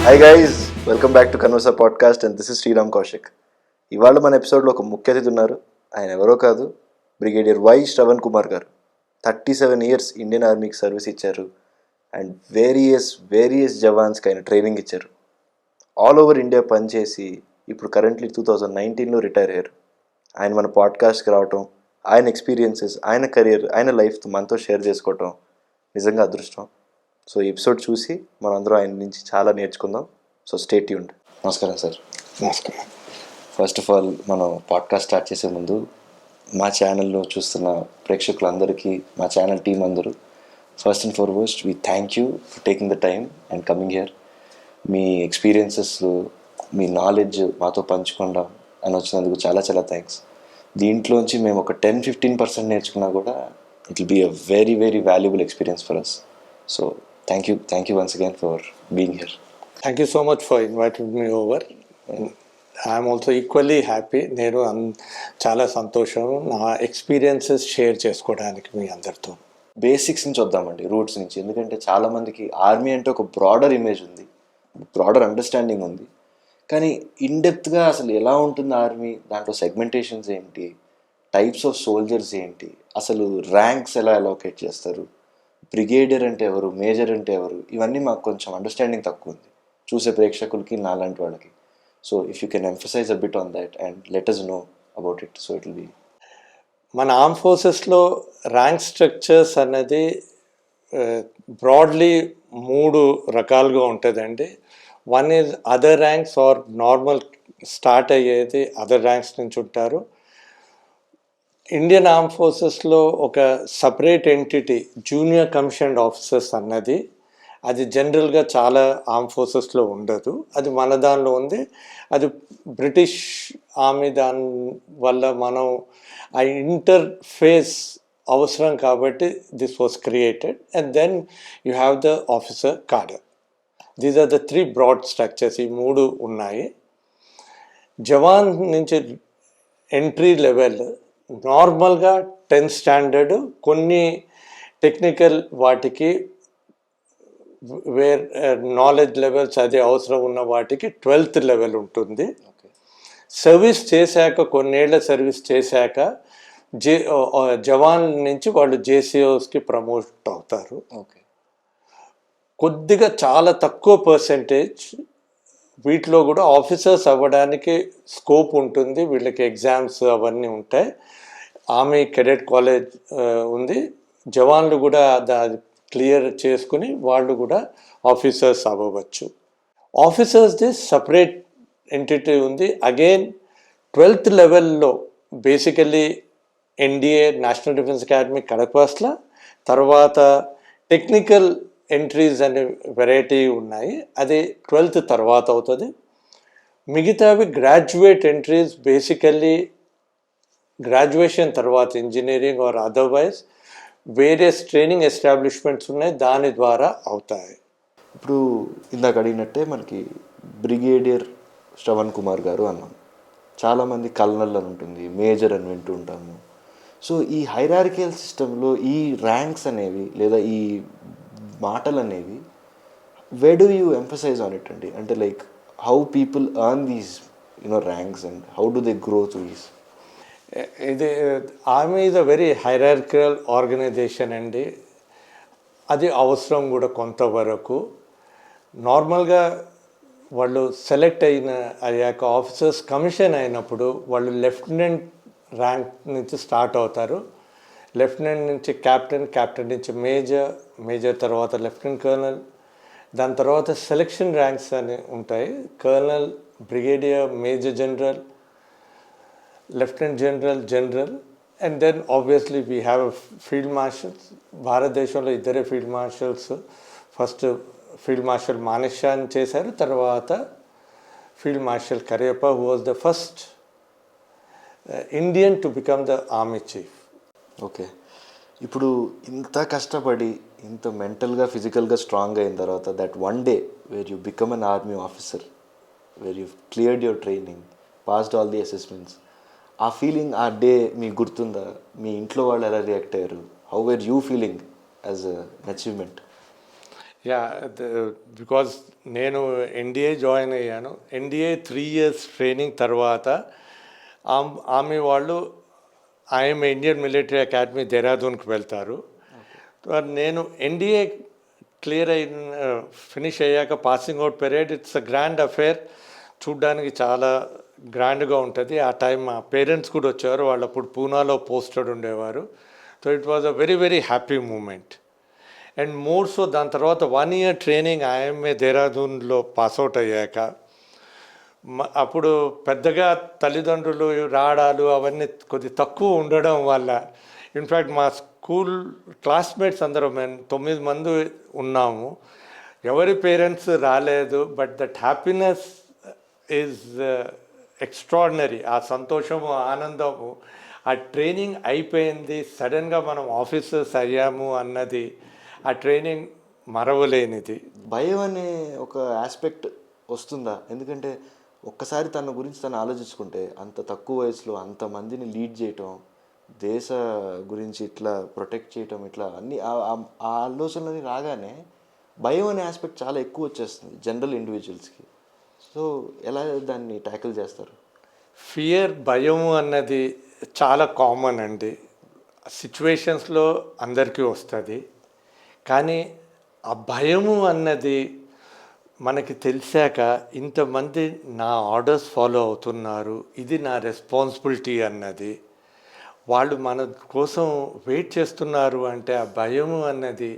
Hi guys, welcome back to Conversa podcast and this is Sriram Kaushik. ఇవాళ మన ఎపిసోడ్లో ఒక ముఖ్య అతిథి ఉన్నారు. ఆయన ఎవరో కాదు, బ్రిగేడియర్ వై శ్రవణ్ కుమార్ గారు. 37 ఇయర్స్ ఇండియన్ ఆర్మీకి సర్వీస్ ఇచ్చారు అండ్ వేరియస్ జవాన్స్కి ఆయన ట్రైనింగ్ ఇచ్చారు. ఆల్ ఓవర్ ఇండియా పనిచేసి ఇప్పుడు కరెంట్లీ 2019లో రిటైర్ అయ్యారు. ఆయన మన పాడ్కాస్ట్కి రావటం, ఆయన ఎక్స్పీరియన్సెస్, ఆయన కెరియర్, ఆయన లైఫ్ మనతో షేర్ చేసుకోవటం నిజంగా అదృష్టం. సో ఈ ఎపిసోడ్ చూసి మనందరం ఆయన నుంచి చాలా నేర్చుకుందాం. So stay tuned. నమస్కారం సార్. నమస్కారం. ఫస్ట్ ఆఫ్ ఆల్ మనం పాడ్కాస్ట్ స్టార్ట్ చేసే ముందు మా ఛానల్లో చూస్తున్న ప్రేక్షకులందరికీ, మా ఛానల్ టీం అందరూ, first and foremost we thank you for taking the time and coming here. Me experiences, me knowledge మాతో పంచుకుందాం అని వచ్చినందుకు చాలా చాలా థ్యాంక్స్. దీంట్లోంచి మేము ఒక 10-15% నేర్చుకున్నా కూడా it will be a very valuable experience for us. So thank you once again for being here. Thank you so much for inviting me over. I'm also equally happy. నేను చాలా సంతోషం నా ఎక్స్పీరియన్సెస్ షేర్ చేసుకోవడానికి మీ అందరితో. Basics నుంచి వద్దామండి, roots నుంచి. ఎందుకంటే చాలామందికి ఆర్మీ అంటే ఒక బ్రాడర్ ఇమేజ్ ఉంది, బ్రాడర్ అండర్స్టాండింగ్ ఉంది. కానీ ఇన్డెప్త్గా అసలు ఎలా ఉంటుంది ఆర్మీ, దాంట్లో సెగ్మెంటేషన్స్ ఏంటి, టైప్స్ ఆఫ్ సోల్జర్స్ ఏంటి, అసలు ర్యాంక్స్ ఎలా అలోకేట్ చేస్తారు, బ్రిగేడియర్ అంటే ఎవరు, మేజర్ అంటే ఎవరు, ఇవన్నీ మాకు కొంచెం అండర్స్టాండింగ్ తక్కువ ఉంది చూసే ప్రేక్షకులకి, నాలాంటి వాళ్ళకి. So if you can emphasise a bit on that and let us know about it, so it will be. మన ఆర్మ్ ఫోర్సెస్లో ర్యాంక్ స్ట్రక్చర్స్ అనేది బ్రాడ్లీ 3 రకాలుగా ఉంటుందండి. One is other ranks or normal start అయ్యేది అదర్ ర్యాంక్స్ నుంచి ఉంటారు. Indian arm ఫోర్సెస్లో ఒక separate entity junior commissioned officers అన్నది, అది జనరల్గా చాలా ఆర్మ్ ఫోర్సెస్లో ఉండదు. అది మన దానిలో ఉంది. అది బ్రిటిష్ ఆర్మీ దాని వల్ల మనం ఆ ఇంటర్ఫేస్ అవసరం కాబట్టి this was created. And then you have the officer cadre. These are the 3 broad structures. ఈ 3 ఉన్నాయి. జవాన్ నుంచి ఎంట్రీ లెవెల్ నార్మల్గా 10th స్టాండర్డ్, కొన్ని టెక్నికల్ వాటికి నాలెడ్జ్ లెవెల్స్ అది అవసరం ఉన్న వాటికి 12th లెవెల్ ఉంటుంది. సర్వీస్ చేశాక, కొన్నేళ్ల సర్వీస్ చేశాక జవాన్ నుంచి వాళ్ళు జేసీఓస్కి ప్రమోట్ అవుతారు. కొద్దిగా చాలా తక్కువ పర్సెంటేజ్ వీటిలో కూడా ఆఫీసర్స్ అవ్వడానికి స్కోప్ ఉంటుంది. వీళ్ళకి ఎగ్జామ్స్ అవన్నీ ఉంటాయి. ఆర్మీ కెడెట్ కాలేజ్ ఉంది. జవాన్లు కూడా అది క్లియర్ చేసుకుని వాళ్ళు కూడా ఆఫీసర్స్ అవ్వవచ్చు. ఆఫీసర్స్ది సపరేట్ ఎంటిటీ ఉంది. అగైన్ 12th లెవెల్లో basically NDA, National Defence Academy Khadakwasla, తర్వాత టెక్నికల్ ఎంట్రీస్ అనే వెరైటీ ఉన్నాయి. అది 12th తర్వాత అవుతుంది. మిగతావి గ్రాడ్యుయేట్ ఎంట్రీస్, బేసికల్లీ గ్రాడ్యుయేషన్ తర్వాత engineering or otherwise various training establishments ఉన్నాయి, దాని ద్వారా అవుతాయి. ఇప్పుడు ఇందాక అడిగినట్టే మనకి బ్రిగేడియర్ శ్రవణ్ కుమార్ గారు అన్నాం. చాలామంది కల్నల్ అని ఉంటుంది, మేజర్ అని వింటూ ఉంటాము. సో ఈ హైరార్కియల్ సిస్టంలో ఈ ర్యాంక్స్ అనేవి లేదా ఈ మాటలు అనేవి where do you emphasize on it అండి? అంటే like how people earn these ranks and how do they grow through these? ఇది army is a very hierarchical organization అండి. అది అవసరం కూడా కొంతవరకు. నార్మల్గా వాళ్ళు సెలెక్ట్ అయ్యాక ఆఫీసర్స్ కమిషన్ అయినప్పుడు వాళ్ళు లెఫ్టినెంట్ ర్యాంక్ నుంచి స్టార్ట్ అవుతారు. లెఫ్టినెంట్ నుంచి క్యాప్టెన్, క్యాప్టెన్ నుంచి మేజర్, మేజర్ తర్వాత లెఫ్టినెంట్ కర్నల్, దాని తర్వాత సెలెక్షన్ ర్యాంక్స్ అని ఉంటాయి. Colonel, brigadier, major general, lieutenant general, general, and then obviously we have field marshals. భారతదేశంలో 2 field marshals. First field marshal Manekshaw చేశారు, తర్వాత field marshal Cariappa, who was the first Indian to become the army chief. Okay, ఇప్పుడు ఇంత కష్టపడి ఇంత మెంటల్గా, ఫిజికల్గా strong అయిన తర్వాత that one day where you become an army officer, where you cleared your training, passed all the assessments, ఆ feeling, ఆ డే మీకు గుర్తుందా? మీ ఇంట్లో వాళ్ళు ఎలా రియాక్ట్ అయ్యారు? How where you feeling as an achievement? Yeah because నేను ఎన్డీఏ జాయిన్ అయ్యాను. ఎన్డీఏ 3 years ట్రైనింగ్ తర్వాత ఆర్మీ వాళ్ళు ఐఎమ్ ఇండియన్ మిలిటరీ అకాడమీ దేహ్రాదూన్కి వెళ్తారు. నేను ఎన్డీఏ క్లియర్ అయిన ఫినిష్ అయ్యాక passing out parade it's a grand affair. చూడ్డానికి చాలా గ్రాండ్గా ఉంటుంది. ఆ టైం మా పేరెంట్స్ కూడా వచ్చారు. వాళ్ళు అప్పుడు పూనాలో పోస్టెడ్ ఉండేవారు. So it was a very very happy moment. And more so దాని తర్వాత 1 year ట్రైనింగ్ ఐఎంఏ దేహ్రాదూన్లో పాస్అవుట్ అయ్యాక అప్పుడు పెద్దగా తల్లిదండ్రులు రావడాలు అవన్నీ కొద్ది తక్కువ ఉండడం వల్ల ఇన్ఫ్యాక్ట్ మా స్కూల్ క్లాస్మేట్స్ అందరం మేము 9 మంది ఉన్నాము. ఎవరి పేరెంట్స్ రాలేదు. But that happiness is extraordinary. ఆ సంతోషము ఆనందము ఆ ట్రైనింగ్ అయిపోయింది, సడన్గా మనం ఆఫీసర్స్ అయ్యాము అన్నది ఆ ట్రైనింగ్ మరవలేనిది. భయం అనే ఒక ఆస్పెక్ట్ వస్తుందా? ఎందుకంటే ఒక్కసారి తన గురించి తను ఆలోచించుకుంటే అంత తక్కువ వయసులో అంతమందిని లీడ్ చేయటం, దేశ గురించి ఇట్లా ప్రొటెక్ట్ చేయటం, ఇట్లా అన్ని ఆ ఆలోచనలని రాగానే భయం అనే ఆస్పెక్ట్ చాలా ఎక్కువ వచ్చేస్తుంది జనరల్ ఇండివిజువల్స్కి. సో ఎలా దాన్ని ట్యాకిల్ చేస్తారు? ఫియర్, భయము అన్నది చాలా కామన్ అండి. సిచ్యువేషన్స్లో అందరికీ వస్తుంది. కానీ ఆ భయము అన్నది మనకి తెలిసాక ఇంతమంది నా ఆర్డర్స్ ఫాలో అవుతున్నారు, ఇది నా రెస్పాన్సిబిలిటీ అన్నది, వాళ్ళు మన కోసం వెయిట్ చేస్తున్నారు అంటే ఆ భయము అన్నది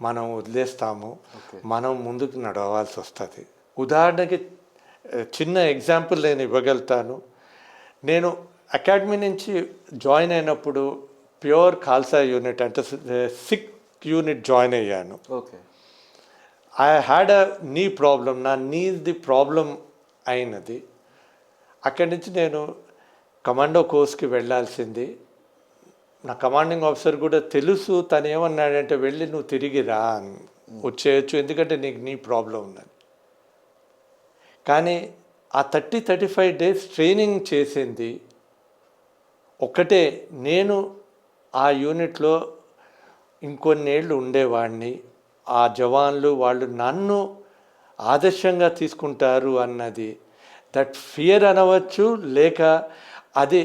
మనం వదిలేస్తాము. మనం ముందుకు నడవాల్సి వస్తుంది. ఉదాహరణకి చిన్న ఎగ్జాంపుల్ నేను ఇవ్వగలుగుతాను. నేను అకాడమీ నుంచి జాయిన్ అయినప్పుడు ప్యూర్ ఖాల్సా యూనిట్ అంటే సిక్ యూనిట్ జాయిన్ అయ్యాను. ఓకే. ఐ హ్యాడ్ అ నీ ప్రాబ్లం, నా నీది ప్రాబ్లం అయినది. అక్కడి నుంచి నేను కమాండో కోర్స్కి వెళ్ళాల్సింది. నా కమాండింగ్ ఆఫీసర్ కూడా తెలుసు. తను ఏమన్నాడంటే వెళ్ళి నువ్వు తిరిగి రా వచ్చేయచ్చు, ఎందుకంటే నీకు నీ ప్రాబ్లం ఉన్నది. కానీ ఆ 30-35 days ట్రైనింగ్ చేసింది ఒకటే. నేను ఆ యూనిట్లో ఇంకొన్నేళ్ళు ఉండేవాడిని. ఆ జవాన్లు వాళ్ళు నన్ను ఆదర్శంగా తీసుకుంటారు అన్నది, దట్ ఫియర్ అనవచ్చు, లేక అది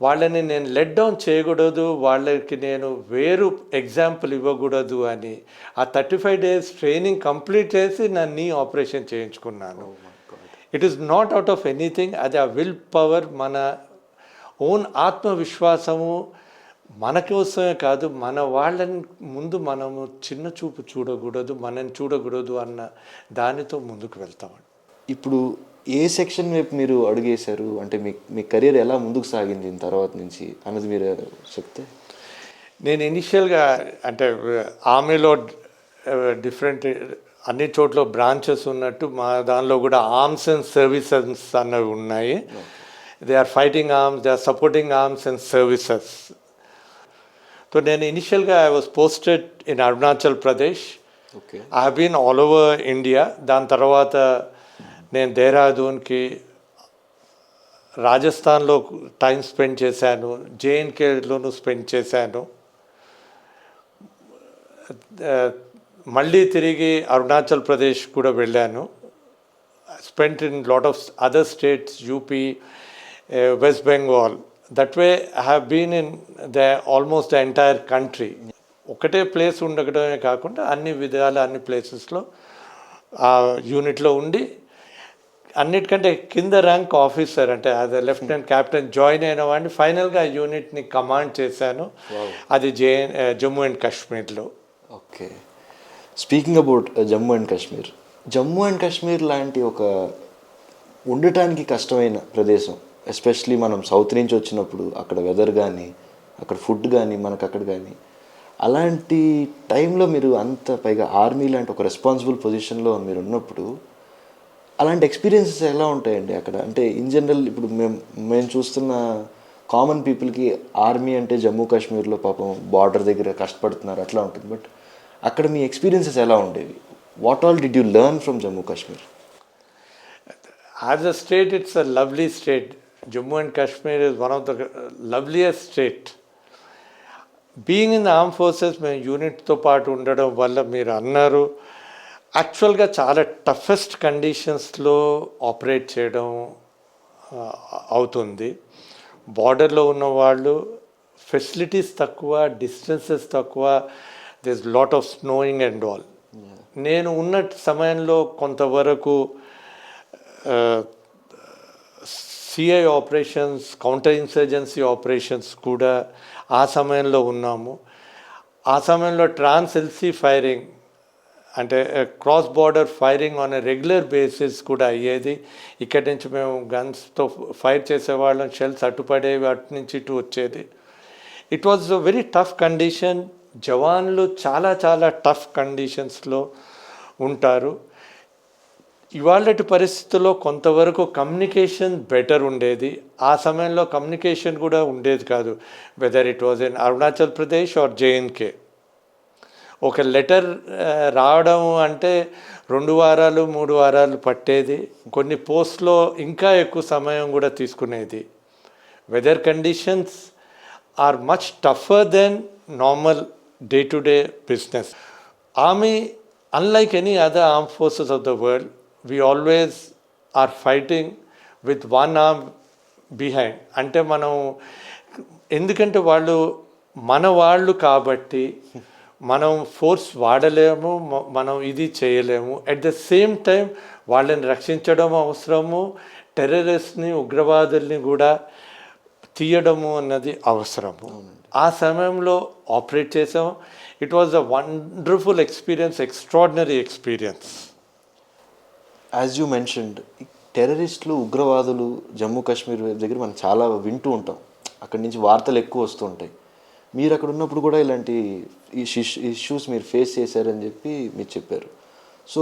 వాళ్ళని నేను లెట్ డౌన్ చేయకూడదు, వాళ్ళకి నేను వేరు ఎగ్జాంపుల్ ఇవ్వకూడదు అని ఆ 35 days ట్రైనింగ్ కంప్లీట్ చేసి నా నీ ఆపరేషన్ చేయించుకున్నాను. It is not out of anything. అది ఆ విల్ పవర్, మన ఓన్ ఆత్మవిశ్వాసము. మన కోసమే కాదు, మన వాళ్ళని ముందు మనము చిన్న చూపు చూడకూడదు, మనని చూడకూడదు అన్న దానితో ముందుకు వెళ్తామండి. ఇప్పుడు ఏ సెక్షన్ వైపు మీరు అడుగేశారు? అంటే మీ కెరీర్ ఎలా ముందుకు సాగింది దీని తర్వాత నుంచి అన్నది మీరు చెప్తే. నేను ఇనిషియల్గా అంటే ఆర్మీలో డిఫరెంట్ అన్ని చోట్ల బ్రాంచెస్ ఉన్నట్టు మా దానిలో కూడా ఆర్మ్స్ అండ్ సర్వీసెస్ అన్నవి ఉన్నాయి. They are fighting arms, they are supporting arms and services. So నేను ఇనిషియల్గా I was posted in Arunachal Pradesh. Okay. I have been all over India. దాని తర్వాత నేను దేహ్రాదూన్కి, రాజస్థాన్లో టైం స్పెండ్ చేశాను, జేఎన్కేలోనూ స్పెండ్ చేశాను. మళ్ళీ తిరిగి అరుణాచల్ ప్రదేశ్ కూడా వెళ్ళాను. Spent in lot of other states, UP, West Bengal. That way I have been in almost the entire country. ఒకటే ప్లేస్ ఉండడమే కాకుండా అన్ని విధాల అన్ని ప్లేసెస్లో ఆ యూనిట్లో ఉండి, అన్నిటికంటే కింద ర్యాంక్ ఆఫీసర్ అంటే అది లెఫ్టినెంట్ క్యాప్టెన్ జాయిన్ అయిన వాడిని ఫైనల్గా ఆ యూనిట్ని కమాండ్ చేశాను. అది జమ్మూ అండ్ కాశ్మీర్లో. Okay. Speaking about Jammu and Kashmir, Jammu and Kashmir లాంటి ఒక ఉండటానికి కష్టమైన ప్రదేశం, ఎస్పెషలీ మనం సౌత్ నుంచి వచ్చినప్పుడు అక్కడ వెదర్ కానీ అక్కడ ఫుడ్ కానీ మనకు అక్కడ కానీ, అలాంటి టైంలో మీరు అంత పైగా ఆర్మీ లాంటి ఒక రెస్పాన్సిబుల్ పొజిషన్లో మీరు ఉన్నప్పుడు అలాంటి ఎక్స్పీరియన్సెస్ ఎలా ఉంటాయండి అక్కడ? అంటే ఇన్ జనరల్ ఇప్పుడు మేము చూస్తున్న కామన్ పీపుల్కి ఆర్మీ అంటే జమ్మూ కాశ్మీర్లో పాపం బార్డర్ దగ్గర కష్టపడుతున్నారు అట్లా ఉంటుంది. బట్ అక్కడ మీ ఎక్స్పీరియన్సెస్ ఎలా ఉండేవి? What all did you learn from Jammu Kashmir? As a state, it's a lovely state. Jammu and Kashmir is one of the loveliest state. Being in the armed forces, మేము యూనిట్తో పాటు ఉండడం వల్ల మీరు అన్నారు యాక్చువల్గా చాలా టఫెస్ట్ కండిషన్స్లో ఆపరేట్ చేయడం ఆ, అవుతుంది. బార్డర్లో ఉన్న వాళ్ళు ఫెసిలిటీస్ తక్కువ, డిస్టెన్సెస్ తక్కువ, this lot of snowing and all. నేను ఉన్న సమయంలో కొంతవరకు CI operations, counter insurgency operations కూడా ఆ సమయంలో ఉన్నాము. ఆ సమయంలో ట్రాన్స్ఎల్సీ ఫైరింగ్ అంటే cross border firing on a regular basis కూడా అయ్యేది. ఇక్కడి నుంచి మేము గన్స్తో ఫైర్ చేసేవాళ్ళం, షెల్స్ అటుపడేవి, అటు నుంచి ఇటు వచ్చేది. It was a very tough condition. జవాన్లు చాలా చాలా టఫ్ కండిషన్స్లో ఉంటారు. ఇవాళటి పరిస్థితుల్లో కొంతవరకు కమ్యూనికేషన్ బెటర్ ఉండేది. ఆ సమయంలో కమ్యూనికేషన్ కూడా ఉండేది కాదు, whether it was in Arunachal Pradesh or J and K. ఒక లెటర్ రావడం అంటే 2 వారాలు 3 వారాలు పట్టేది. కొన్ని పోస్ట్లో ఇంకా ఎక్కువ సమయం కూడా తీసుకునేది. Weather conditions are much tougher than normal day to day business. Army, unlike any other armed forces of the world, we always are fighting with one arm behind. అంటే మనం ఎందుకంటే వాళ్ళు కాబట్టి మనం ఫోర్స్ వాడలేము, మనం ఇది చేయలేము. అట్ ద సేమ్ టైం వాళ్ళని రక్షించడం అవసరము, టెర్రరిస్ట్ని, ఉగ్రవాదుల్ని కూడా తీయడము అన్నది అవసరము. ఆ సమయంలో ఆపరేట్ చేసాం. It was a wonderful experience, extraordinary experience. As you mentioned, టెర్రరిస్టులు, ఉగ్రవాదులు జమ్మూ కాశ్మీర్ దగ్గర మనం చాలా వింటూ ఉంటాం. అక్కడి నుంచి వార్తలు ఎక్కువ వస్తూ ఉంటాయి. మీరు అక్కడ ఉన్నప్పుడు కూడా ఇలాంటి ఇష్యూస్ మీరు ఫేస్ చేశారని చెప్పి మీరు చెప్పారు. So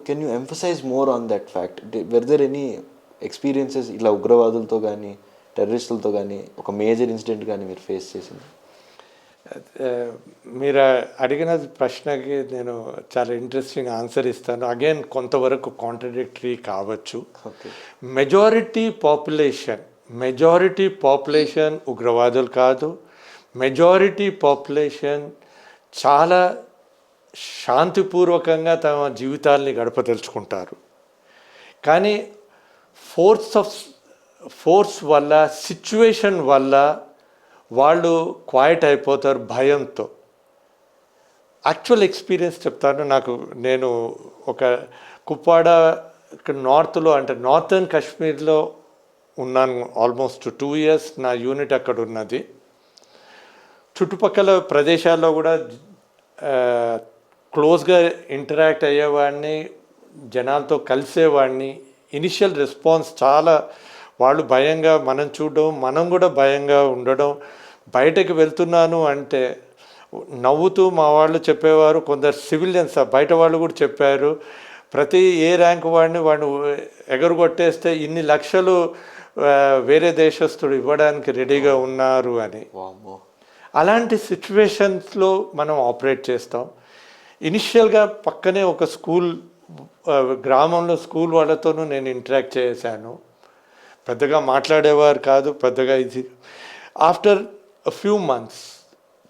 can you emphasise more on that fact? Were there any experiences ఇలా ఉగ్రవాదులతో కానీ టెర్రరిస్టులతో కానీ ఒక మేజర్ ఇన్సిడెంట్ కానీ మీరు ఫేస్ చేసింది? మీరు అడిగిన ప్రశ్నకి నేను చాలా ఇంట్రెస్టింగ్ ఆన్సర్ ఇస్తాను. అగైన్ కొంతవరకు కాంట్రడిక్టరీ కావచ్చు. మెజారిటీ పాపులేషన్ ఉగ్రవాదులు కాదు. మెజారిటీ పాపులేషన్ చాలా శాంతిపూర్వకంగా తమ జీవితాల్ని గడపదలుచుకుంటారు. కానీ ఫోర్స్ వల్ల, సిచ్యువేషన్ వల్ల వాళ్ళు క్వైట్ అయిపోతారు భయంతో. యాక్చువల్ ఎక్స్పీరియన్స్ చెప్తాను. నేను ఒక కుప్వాడ నార్త్లో, అంటే నార్థన్ కాశ్మీర్లో ఉన్నాను ఆల్మోస్ట్ 2 years. నా యూనిట్ అక్కడ ఉన్నది. చుట్టుపక్కల ప్రదేశాల్లో కూడా క్లోజ్గా ఇంటరాక్ట్ అయ్యేవాడిని, జనాలతో కలిసేవాడిని. ఇనిషియల్ రెస్పాన్స్ చాలా, వాళ్ళు భయంగా మనం చూడడం, మనం కూడా భయంగా ఉండడం. బయటకు వెళ్తున్నాను అంటే నవ్వుతూ మా వాళ్ళు చెప్పేవారు, కొందరు సివిలియన్స్ బయట వాళ్ళు కూడా చెప్పారు, ప్రతి ఏ ర్యాంక్ వాడిని ఎగరగొట్టేస్తే ఇన్ని లక్షలు వేరే దేశస్తుడు ఇవ్వడానికి రెడీగా ఉన్నారు అని. అలాంటి సిచ్యువేషన్స్లో మనం ఆపరేట్ చేస్తాం. ఇనిషియల్గా పక్కనే ఒక గ్రామంలో స్కూల్ వాళ్ళతోనూ నేను ఇంటరాక్ట్ చేశాను. పెద్దగా మాట్లాడేవారు కాదు, పెద్దగా ఇది. ఆఫ్టర్ ఫ్యూ మంత్స్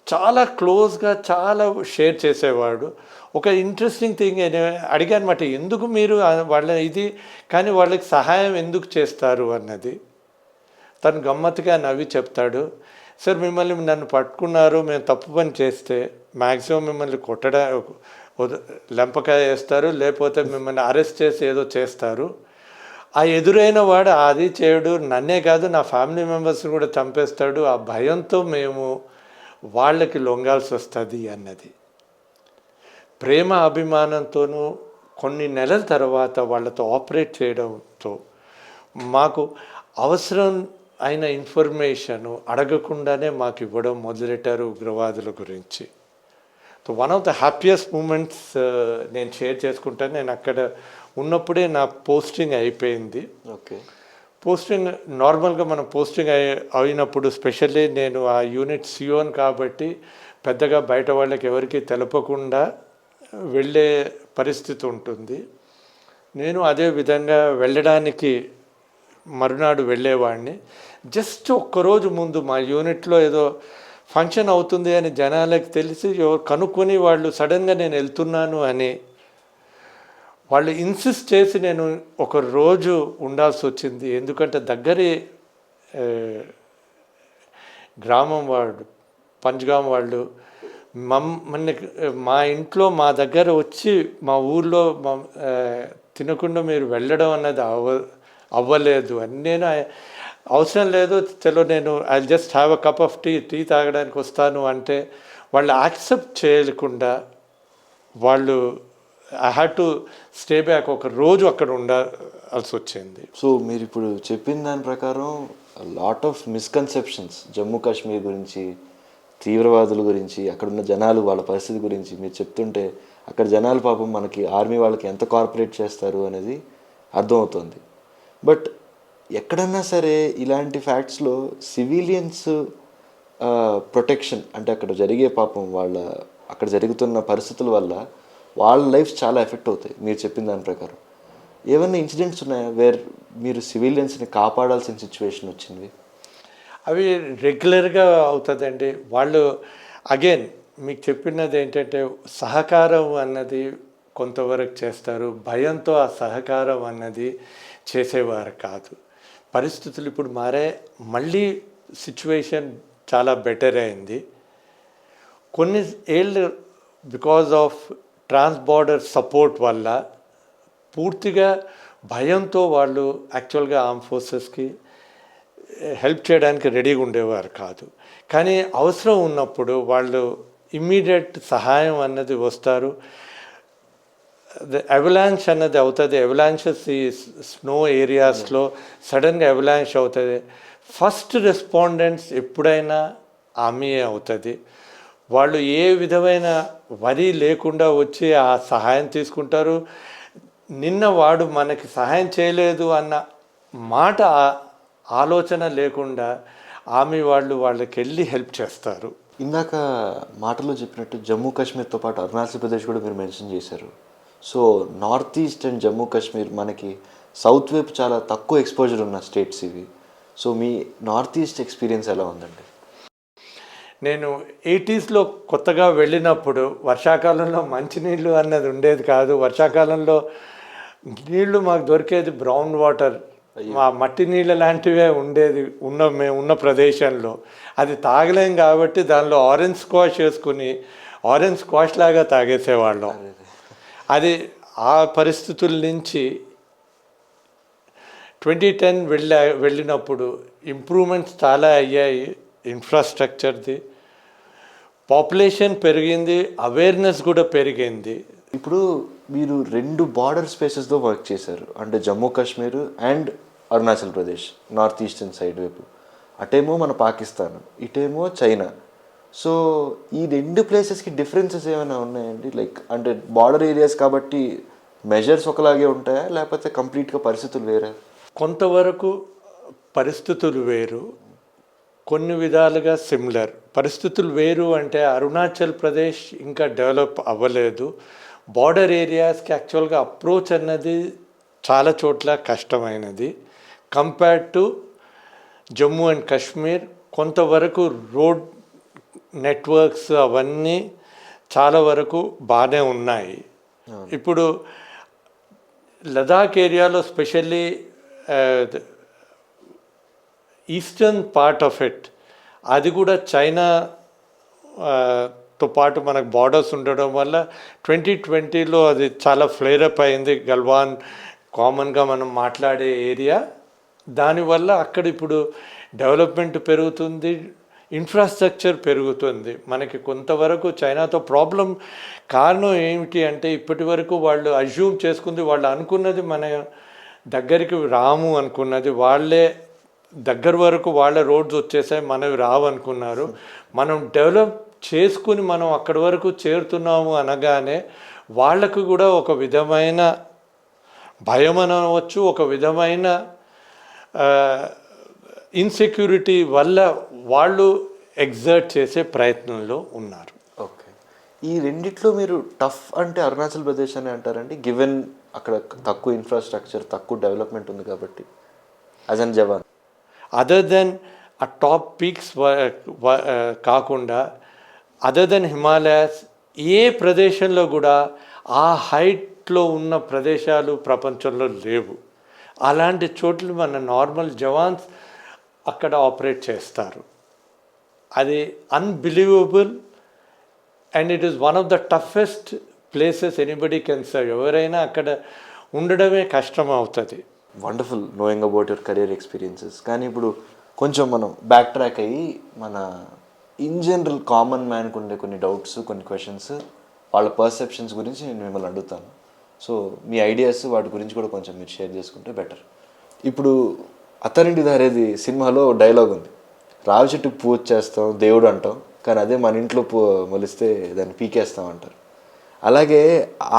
చాలా క్లోజ్గా చాలా షేర్ చేసేవాడు. ఒక ఇంట్రెస్టింగ్ థింగ్ అడిగాను మాట, ఎందుకు మీరు వాళ్ళ ఇది కానీ వాళ్ళకి సహాయం ఎందుకు చేస్తారు అన్నది. తను గమ్మత్తుగా నవ్వి చెప్తాడు, సార్ నన్ను పట్టుకున్నారు, మేము తప్పు పని చేస్తే మ్యాక్సిమం మిమ్మల్ని లెంపకాయ వేస్తారు, లేకపోతే మిమ్మల్ని అరెస్ట్ చేసి ఏదో చేస్తారు. ఆ ఎదురైన వాడు అది చేయడు, నన్నే కాదు నా ఫ్యామిలీ మెంబర్స్ని కూడా చంపేస్తాడు, ఆ భయంతో మేము వాళ్ళకి లొంగాల్సి వస్తుంది అన్నది. ప్రేమ అభిమానంతోనూ కొన్ని నెలల తర్వాత వాళ్ళతో ఆపరేట్ చేయడంతో మాకు అవసరం అయిన ఇన్ఫర్మేషను అడగకుండానే మాకు ఇవ్వడం మొదలెట్టారు ఉగ్రవాదుల గురించి. So one of the happiest moments నేను షేర్ చేసుకుంటాను. నేను అక్కడ ఉన్నప్పుడే నా పోస్టింగ్ అయిపోయింది. పోస్టింగ్ నార్మల్గా మనం పోస్టింగ్ అయినప్పుడు, స్పెషల్లీ నేను ఆ యూనిట్ సియోన్ కాబట్టి పెద్దగా బయట వాళ్ళకి ఎవరికి తెలపకుండా వెళ్ళే పరిస్థితి ఉంటుంది. నేను అదే విధంగా వెళ్ళడానికి మరునాడు వెళ్ళేవాడిని. జస్ట్ ఒక్కరోజు ముందు మా యూనిట్లో ఏదో ఫంక్షన్ అవుతుంది అని జనాలకు తెలిసి కనుక్కొని వాళ్ళు సడన్గా నేను వెళ్తున్నాను అని వాళ్ళు ఇన్సిస్ట్ చేసి నేను ఒక రోజు ఉండాల్సి వచ్చింది. ఎందుకంటే దగ్గరే గ్రామం వాళ్ళు, పంచగాం వాళ్ళు మనకి మా ఇంట్లో మా దగ్గర వచ్చి మా ఊర్లో తినకుండా మీరు వెళ్ళడం అన్నది అవ్వలేదు అని నేను అవసరం లేదు, చలో నేను I just have a cup of tea తాగడానికి వస్తాను అంటే వాళ్ళు యాక్సెప్ట్ చేయకుండా వాళ్ళు I had to stay back, ఒక రోజు అక్కడ ఉండాల్సి వచ్చింది. సో మీరు ఇప్పుడు చెప్పిన దాని ప్రకారం lot of misconceptions Jammu Kashmir గురించి, తీవ్రవాదుల గురించి, అక్కడ ఉన్న జనాలు వాళ్ళ పరిస్థితి గురించి మీరు చెప్తుంటే అక్కడ జనాలు పాపం మనకి ఆర్మీ వాళ్ళకి ఎంత కార్పొరేట్ చేస్తారు అనేది అర్థమవుతుంది. బట్ ఎక్కడన్నా సరే ఇలాంటి ఫ్యాక్ట్స్లో సివిలియన్స్ ప్రొటెక్షన్ అంటే అక్కడ జరిగే పాపం అక్కడ జరుగుతున్న పరిస్థితుల వల్ల వాళ్ళ లైఫ్ చాలా ఎఫెక్ట్ అవుతాయి. మీరు చెప్పిన దాని ప్రకారం ఏమైనా ఇన్సిడెంట్స్ ఉన్నాయా వేర్ మీరు సివిలియన్స్ని కాపాడాల్సిన సిచ్యువేషన్ వచ్చింది? అవి రెగ్యులర్గా అవుతుందండి. వాళ్ళు అగైన్ మీకు చెప్పినది ఏంటంటే సహకారం అన్నది కొంతవరకు చేస్తారు, భయంతో ఆ సహకారం అన్నది చేసేవారు కాదు. పరిస్థితులు ఇప్పుడు మారే, మళ్ళీ సిచ్యువేషన్ చాలా బెటర్ అయింది. కొన్ని ఏళ్ళు బికాజ్ ఆఫ్ ట్రాన్స్బార్డర్ సపోర్ట్ వల్ల పూర్తిగా భయంతో వాళ్ళు యాక్చువల్గా ఆర్మ్ ఫోర్సెస్కి హెల్ప్ చేయడానికి రెడీగా ఉండేవారు కాదు. కానీ అవసరం ఉన్నప్పుడు వాళ్ళు ఇమ్మీడియట్ సహాయం అన్నది వస్తారు. అవలాంచ్ అన్నది అవుతుంది. అవలాంచెస్ ఈ స్నో ఏరియాస్లో సడన్గా అవలాంచ్ అవుతుంది. ఫస్ట్ రెస్పాండెంట్స్ ఎప్పుడైనా ఆర్మీయే అవుతుంది. వాళ్ళు ఏ విధమైన వరి లేకుండా వచ్చి ఆ సహాయం తీసుకుంటారు. నిన్న వాడు మనకి సహాయం చేయలేదు అన్న మాట ఆలోచన లేకుండా ఆర్మీ వాళ్ళకి వెళ్ళి హెల్ప్ చేస్తారు. ఇందాక మాటలో చెప్పినట్టు జమ్మూ కాశ్మీర్తో పాటు అరుణాచల్ ప్రదేశ్ కూడా మీరు మెన్షన్ చేశారు. So north east and Jammu Kashmir మనకి సౌత్ వైపు చాలా తక్కువ ఎక్స్పోజర్ ఉన్న స్టేట్స్ ఇవి. సో మీ నార్త్ ఈస్ట్ ఎక్స్పీరియన్స్ ఎలా ఉందండి? నేను 80s కొత్తగా వెళ్ళినప్పుడు వర్షాకాలంలో మంచినీళ్ళు అన్నది ఉండేది కాదు. వర్షాకాలంలో నీళ్లు మాకు దొరికేది బ్రౌన్ వాటర్, మా మట్టి నీళ్ళ లాంటివే ఉండేది మేము ఉన్న ప్రదేశంలో. అది తాగలేం కాబట్టి దానిలో ఆరెంజ్ స్క్వాష్ వేసుకుని ఆరెంజ్ స్క్వాష్ లాగా తాగేసేవాళ్ళం. అది ఆ పరిస్థితుల నుంచి 2010 వెళ్ళినప్పుడు ఇంప్రూవ్మెంట్స్ చాలా అయ్యాయి. ఇన్ఫ్రాస్ట్రక్చర్ది, పాపులేషన్ పెరిగింది, అవేర్నెస్ కూడా పెరిగింది. ఇప్పుడు మీరు 2 బార్డర్ స్పేసెస్లో వర్క్ చేశారు, అంటే Jammu Kashmir and Arunachal Pradesh north eastern side వైపు. అటేమో మన పాకిస్తాన్, ఇటేమో చైనా. సో ఈ 2 ప్లేసెస్కి డిఫరెన్సెస్ ఏమైనా ఉన్నాయండి? లైక్ అంటే బార్డర్ ఏరియాస్ కాబట్టి మెజర్స్ ఒకలాగే ఉంటాయా, లేకపోతే కంప్లీట్గా పరిస్థితులు వేరే? కొంతవరకు పరిస్థితులు వేరు, కొన్ని విధాలుగా సిమిలర్. పరిస్థితులు వేరు అంటే అరుణాచల్ ప్రదేశ్ ఇంకా డెవలప్ అవ్వలేదు. బార్డర్ ఏరియాస్కి యాక్చువల్గా అప్రోచ్ అన్నది చాలా చోట్ల కష్టమైనది. Compared to Jammu and Kashmir కొంతవరకు రోడ్ నెట్వర్క్స్ అవన్నీ చాలా వరకు బాగానే ఉన్నాయి. ఇప్పుడు లదాఖ్ ఏరియాలో specially eastern part of it, అది కూడా చైనాతో పాటు మనకు బార్డర్స్ ఉండడం వల్ల 2020లో అది చాలా ఫ్లేరప్ అయింది. గల్వాన్ కామన్గా మనం మాట్లాడే ఏరియా. దానివల్ల అక్కడ ఇప్పుడు డెవలప్మెంట్ పెరుగుతుంది, ఇన్ఫ్రాస్ట్రక్చర్ పెరుగుతుంది. మనకి కొంతవరకు చైనాతో ప్రాబ్లం కారణం ఏమిటి అంటే ఇప్పటి వరకు వాళ్ళు అజ్యూమ్ చేసుకుంది, వాళ్ళు అనుకున్నది మన దగ్గరికి రాము అనుకున్నది, వాళ్ళే దగ్గర వరకు వాళ్ళ రోడ్స్ వచ్చేసాయి, మనవి రావు అనుకున్నారు. మనం డెవలప్ చేసుకుని మనం అక్కడి వరకు చేరుతున్నాము అనగానే వాళ్ళకు కూడా ఒక విధమైన భయం అనవచ్చు, ఒక విధమైన ఇన్సెక్యూరిటీ వల్ల వాళ్ళు ఎగ్జర్ట్ చేసే ప్రయత్నంలో ఉన్నారు. ఓకే, ఈ రెండిట్లో మీరు టఫ్ అంటే అరుణాచల్ ప్రదేశ్ అని అంటారండి, గివెన్ అక్కడ తక్కువ ఇన్ఫ్రాస్ట్రక్చర్, తక్కువ డెవలప్మెంట్ ఉంది కాబట్టి as an jawan? Other than ఆ టాప్ పీక్స్ కాకుండా అదర్ దెన్ హిమాలయాస్ ఏ ప్రదేశంలో కూడా ఆ హైట్ కాన్ఫ్లిక్ట్లో ఉన్న ప్రదేశాలు ప్రపంచంలో లేవు. అలాంటి చోట్ల మన నార్మల్ జవాన్స్ అక్కడ ఆపరేట్ చేస్తారు. అది unbelievable and it is one of the toughest places anybody can serve. ఎవరైనా అక్కడ ఉండడమే కష్టం అవుతుంది. Wonderful knowing about your career experiences. కానీ ఇప్పుడు కొంచెం మనం బ్యాక్ ట్రాక్ అయ్యి మన ఇన్ జనరల్ కామన్ మ్యాన్కి ఉండే కొన్ని డౌట్స్, కొన్ని క్వశ్చన్స్, వాళ్ళ పర్సెప్షన్స్ గురించి నేను మిమ్మల్ని అడుగుతాను. సో మీ ఐడియాస్ వాటి గురించి కూడా కొంచెం మీరు షేర్ చేసుకుంటే బెటర్. ఇప్పుడు అత్తారింటికి దారేది సినిమాలో డైలాగ్ ఉంది, రావి చెట్టుకు పూజ చేస్తాం దేవుడు అంటాం, కానీ అదే మన ఇంట్లో మొలిస్తే దాన్ని పీకేస్తాం అంటారు. అలాగే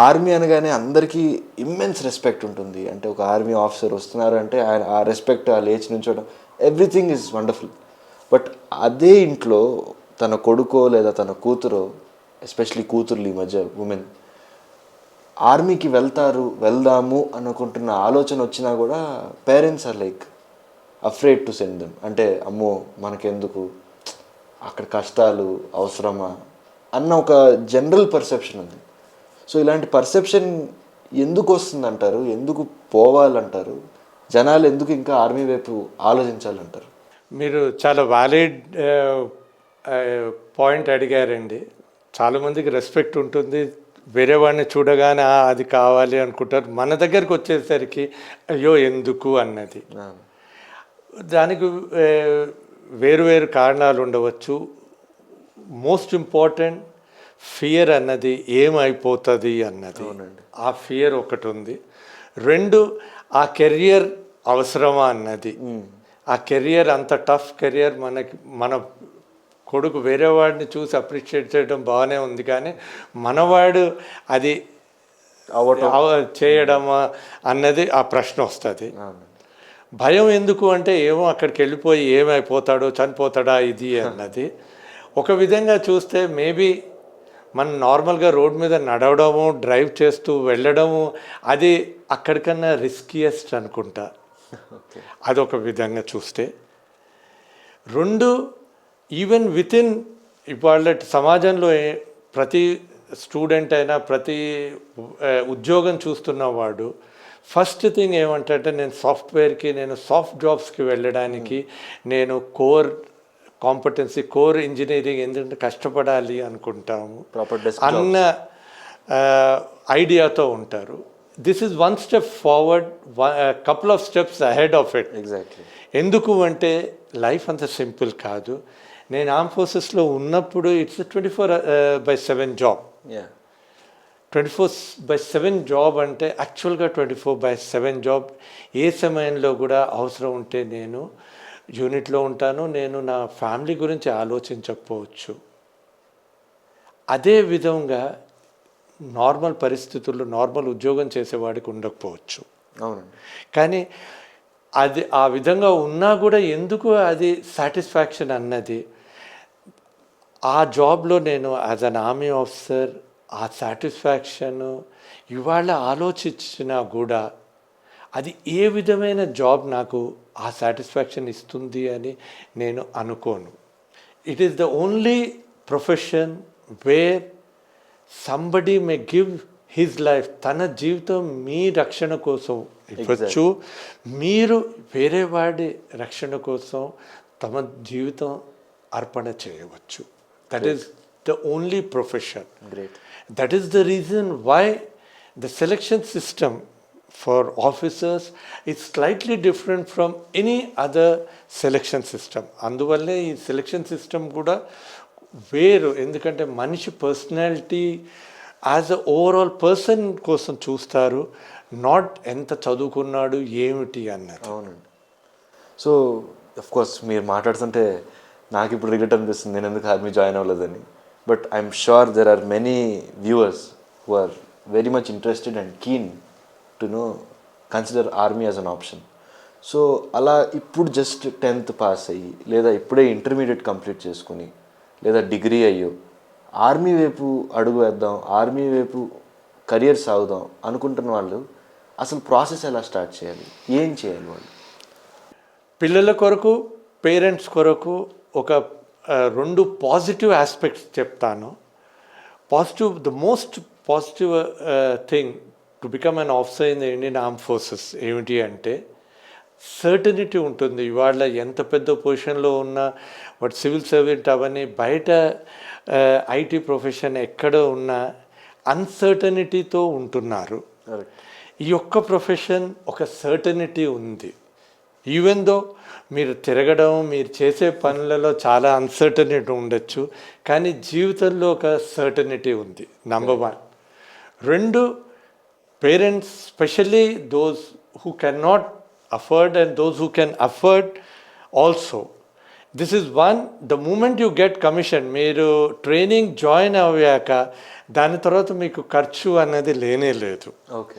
ఆర్మీ అనగానే అందరికీ ఇమ్మెన్స్ రెస్పెక్ట్ ఉంటుంది. అంటే ఒక ఆర్మీ ఆఫీసర్ వస్తున్నారు అంటే ఆయన ఆ రెస్పెక్ట్, ఆ లేచి నుంచోవడం, ఎవ్రీథింగ్ ఈజ్ వండర్ఫుల్. బట్ అదే ఇంట్లో తన కొడుకో లేదా తన కూతురో, ఎస్పెషలీ కూతుర్లు ఈ మధ్య ఉమెన్ ఆర్మీకి వెళ్దాము అనుకుంటున్న ఆలోచన వచ్చినా కూడా parents are like afraid to send them. అంటే అమ్మో మనకెందుకు, అక్కడ కష్టాలు అవసరమా అన్న ఒక జనరల్ పర్సెప్షన్ ఉంది. సో ఇలాంటి పర్సెప్షన్ ఎందుకు వస్తుందంటారు? ఎందుకు పోవాలంటారు? జనాలు ఎందుకు ఇంకా ఆర్మీ వైపు ఆలోచించాలంటారు? మీరు చాలా వ్యాలిడ్ పాయింట్ అడిగారండి. చాలామందికి రెస్పెక్ట్ ఉంటుంది, వేరే వాడిని చూడగానే అది కావాలి అనుకుంటారు. మన దగ్గరికి వచ్చేసరికి అయ్యో ఎందుకు అన్నది. దానికి వేరు వేరు కారణాలు ఉండవచ్చు. మోస్ట్ ఇంపార్టెంట్ ఫియర్ అన్నది, ఏమైపోతుంది అన్నది. ఆ ఫియర్ ఒకటి ఉంది. రెండు, ఆ కెరియర్ అవసరమా అన్నది. ఆ కెరియర్ అంత టఫ్ కెరియర్ మన కొడుకు వేరే వాడిని చూసి అప్రిషియేట్ చేయడం బాగానే ఉంది, కానీ మనవాడు అది చేయడమా అన్నది ఆ ప్రశ్న వస్తుంది. భయం ఎందుకు అంటే ఏమో అక్కడికి వెళ్ళిపోయి ఏమైపోతాడో, చనిపోతాడా ఇది అన్నది. ఒక విధంగా చూస్తే మేబీ మనం నార్మల్గా రోడ్ మీద నడవడము, డ్రైవ్ చేస్తూ వెళ్ళడము అది అక్కడికన్నా రిస్కియస్ట్ అనుకుంటా. అదొక విధంగా చూస్తే. రెండు, ఈవెన్ వితిన్ ఇవాళ సమాజంలో ప్రతి స్టూడెంట్ అయినా, ప్రతి ఉద్యోగం చూస్తున్నవాడు ఫస్ట్ థింగ్ ఏమంటే నేను సాఫ్ట్వేర్కి, నేను సాఫ్ట్ జాబ్స్కి వెళ్ళడానికి నేను కోర్ కాంపిటెన్సీ, కోర్ ఇంజనీరింగ్ ఎందుకంటే కష్టపడాలి అనుకుంటాము అన్న ఐడియాతో ఉంటారు. This is one step forward, couple of steps ahead of it. Exactly. ఎందుకు అంటే లైఫ్ అంత సింపుల్ కాదు. నేను ఆర్మ్ ఫోర్సెస్లో ఉన్నప్పుడు ఇట్స్ 24/7 జాబ్. 24/7 జాబ్ అంటే యాక్చువల్గా 24/7 జాబ్. ఏ సమయంలో కూడా అవసరం ఉంటే నేను యూనిట్లో ఉంటాను. నేను నా ఫ్యామిలీ గురించి ఆలోచించకపోవచ్చు. అదే విధంగా నార్మల్ పరిస్థితుల్లో నార్మల్ ఉద్యోగం చేసేవాడికి ఉండకపోవచ్చు. అవునండి. కానీ అది ఆ విధంగా ఉన్నా కూడా ఎందుకు అది సాటిస్ఫాక్షన్ అన్నది, ఆ జాబ్లో నేను యాజ్ అన్ ఆర్మీ ఆఫీసర్ ఆ సాటిస్ఫాక్షను ఇవాళ ఆలోచించినా కూడా అది ఏ విధమైన జాబ్ నాకు ఆ సాటిస్ఫాక్షన్ ఇస్తుంది అని నేను అనుకోను. It is the only profession wear somebody may give his life. తన జీవితం మీ రక్షణ కోసం ఇవ్వచ్చు, మీరు వేరే వాడి రక్షణ కోసం తమ జీవితం అర్పణ చేయవచ్చు. That is the only profession. That is the reason why the selection system for officers is slightly different from any other selection system. అందువల్లే ఈ సెలెక్షన్ సిస్టమ్ కూడా వేరు. ఎందుకంటే మనిషి personality as a overall person కోసం చూస్తారు, నాట్ ఎంత చదువుకున్నాడు ఏమిటి అన్నది. అవునండి. సో అఫ్కోర్స్ మీరు మాట్లాడుతుంటే నాకు ఇప్పుడు రిగ్రెట్ అనిపిస్తుంది నేను ఎందుకు ఆర్మీ జాయిన్ అవ్వలేదని. But I'm sure there are many viewers who are very much interested and keen to consider army as an option. So అలా ఇప్పుడు జస్ట్ 10th పాస్ అయ్యి, లేదా ఇప్పుడే ఇంటర్మీడియట్ కంప్లీట్ చేసుకుని, లేదా డిగ్రీ అయ్యో ఆర్మీ వైపు అడుగు వేద్దాం, ఆర్మీ వైపు కెరియర్ సాగుదాం అనుకుంటున్న వాళ్ళు అసలు ప్రాసెస్ ఎలా స్టార్ట్ చేయాలి, ఏం చేయాలి వాళ్ళు? పిల్లల కొరకు, పేరెంట్స్ కొరకు ఒక రెండు పాజిటివ్ ఆస్పెక్ట్స్ చెప్తాను. The most positive thing to become an officer in the Indian arm forces ఏమిటి అంటే సర్టనిటీ ఉంటుంది. ఇవాళ ఎంత పెద్ద పొజిషన్లో ఉన్నా వాడు సివిల్ సర్వెంట్ అవన్నీ బయట ఐటీ ప్రొఫెషన్ ఎక్కడ ఉన్నా అన్సర్టనిటీతో ఉంటున్నారు. ఈ యొక్క ప్రొఫెషన్ ఒక సర్టనిటీ ఉంది. ఈవెన్ దో మీరు తిరగడం మీరు చేసే పనులలో చాలా అన్సర్టనిటీ ఉండొచ్చు, కానీ జీవితంలో ఒక సర్టనిటీ ఉంది. Number 1. 2, parents specially those who can not afford and those who can afford also. This is one, the moment you get commission, మీరు ట్రైనింగ్ జాయిన్ అయ్యాక దాని తర్వాత మీకు ఖర్చు అనేది లేనే లేదు. ఓకే,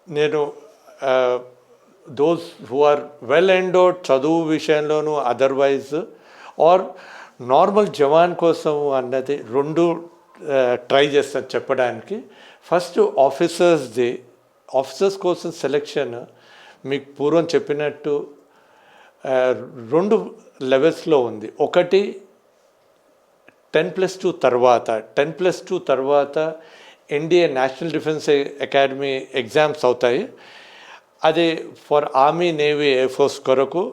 నేను those who are well endowed చదువు విషయంలోనూ అదర్వైజ్ ఆర్ నార్మల్ జవాన్ కోసం అన్నది 2 ట్రై చేస్తాను చెప్పడానికి. ఫస్ట్ ఆఫీసర్స్ కోసం సెలెక్షన్ మీకు పూర్వం చెప్పినట్టు 2 లెవెల్స్లో ఉంది. ఒకటి 10+2 తర్వాత 10+2 తర్వాత NDA national Defence academy exams అవుతాయి. అది for army, navy, air force కొరకు.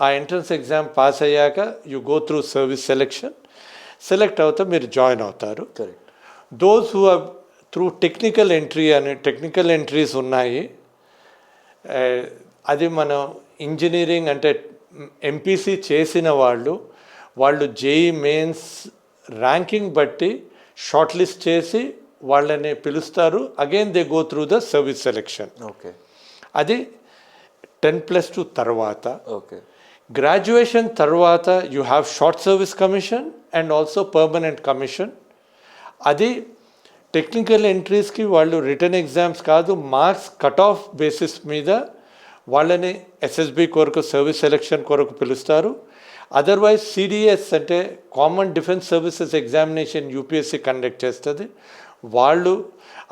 ఆ ఎంట్రన్స్ ఎగ్జామ్ పాస్ అయ్యాక you go through service select అవుతే మీరు జాయిన్ అవుతారు. Those who or through technical entries ఉన్నాయి. అది మనం ఇంజనీరింగ్ అంటే ఎంపీసీ చేసిన వాళ్ళు జేఈ మెయిన్స్ ర్యాంకింగ్ బట్టి షార్ట్ లిస్ట్ చేసి వాళ్ళని పిలుస్తారు. Again they go through the service selection. Okay, అది 10+2 తర్వాత. ఓకే, గ్రాడ్యుయేషన్ తర్వాత you have short service commission and also permanent commission. అది టెక్నికల్ ఎంట్రీస్కి వాళ్ళు రిటర్న్ ఎగ్జామ్స్ కాదు, మార్క్స్ కట్ ఆఫ్ బేసిస్ మీద వాళ్ళని ఎస్ఎస్బి కొరకు సర్వీస్ సెలెక్షన్ కొరకు పిలుస్తారు. అదర్వైజ్ సిడిఎస్ అంటే common defence services examination UPSC conduct చేస్తుంది. వాళ్ళు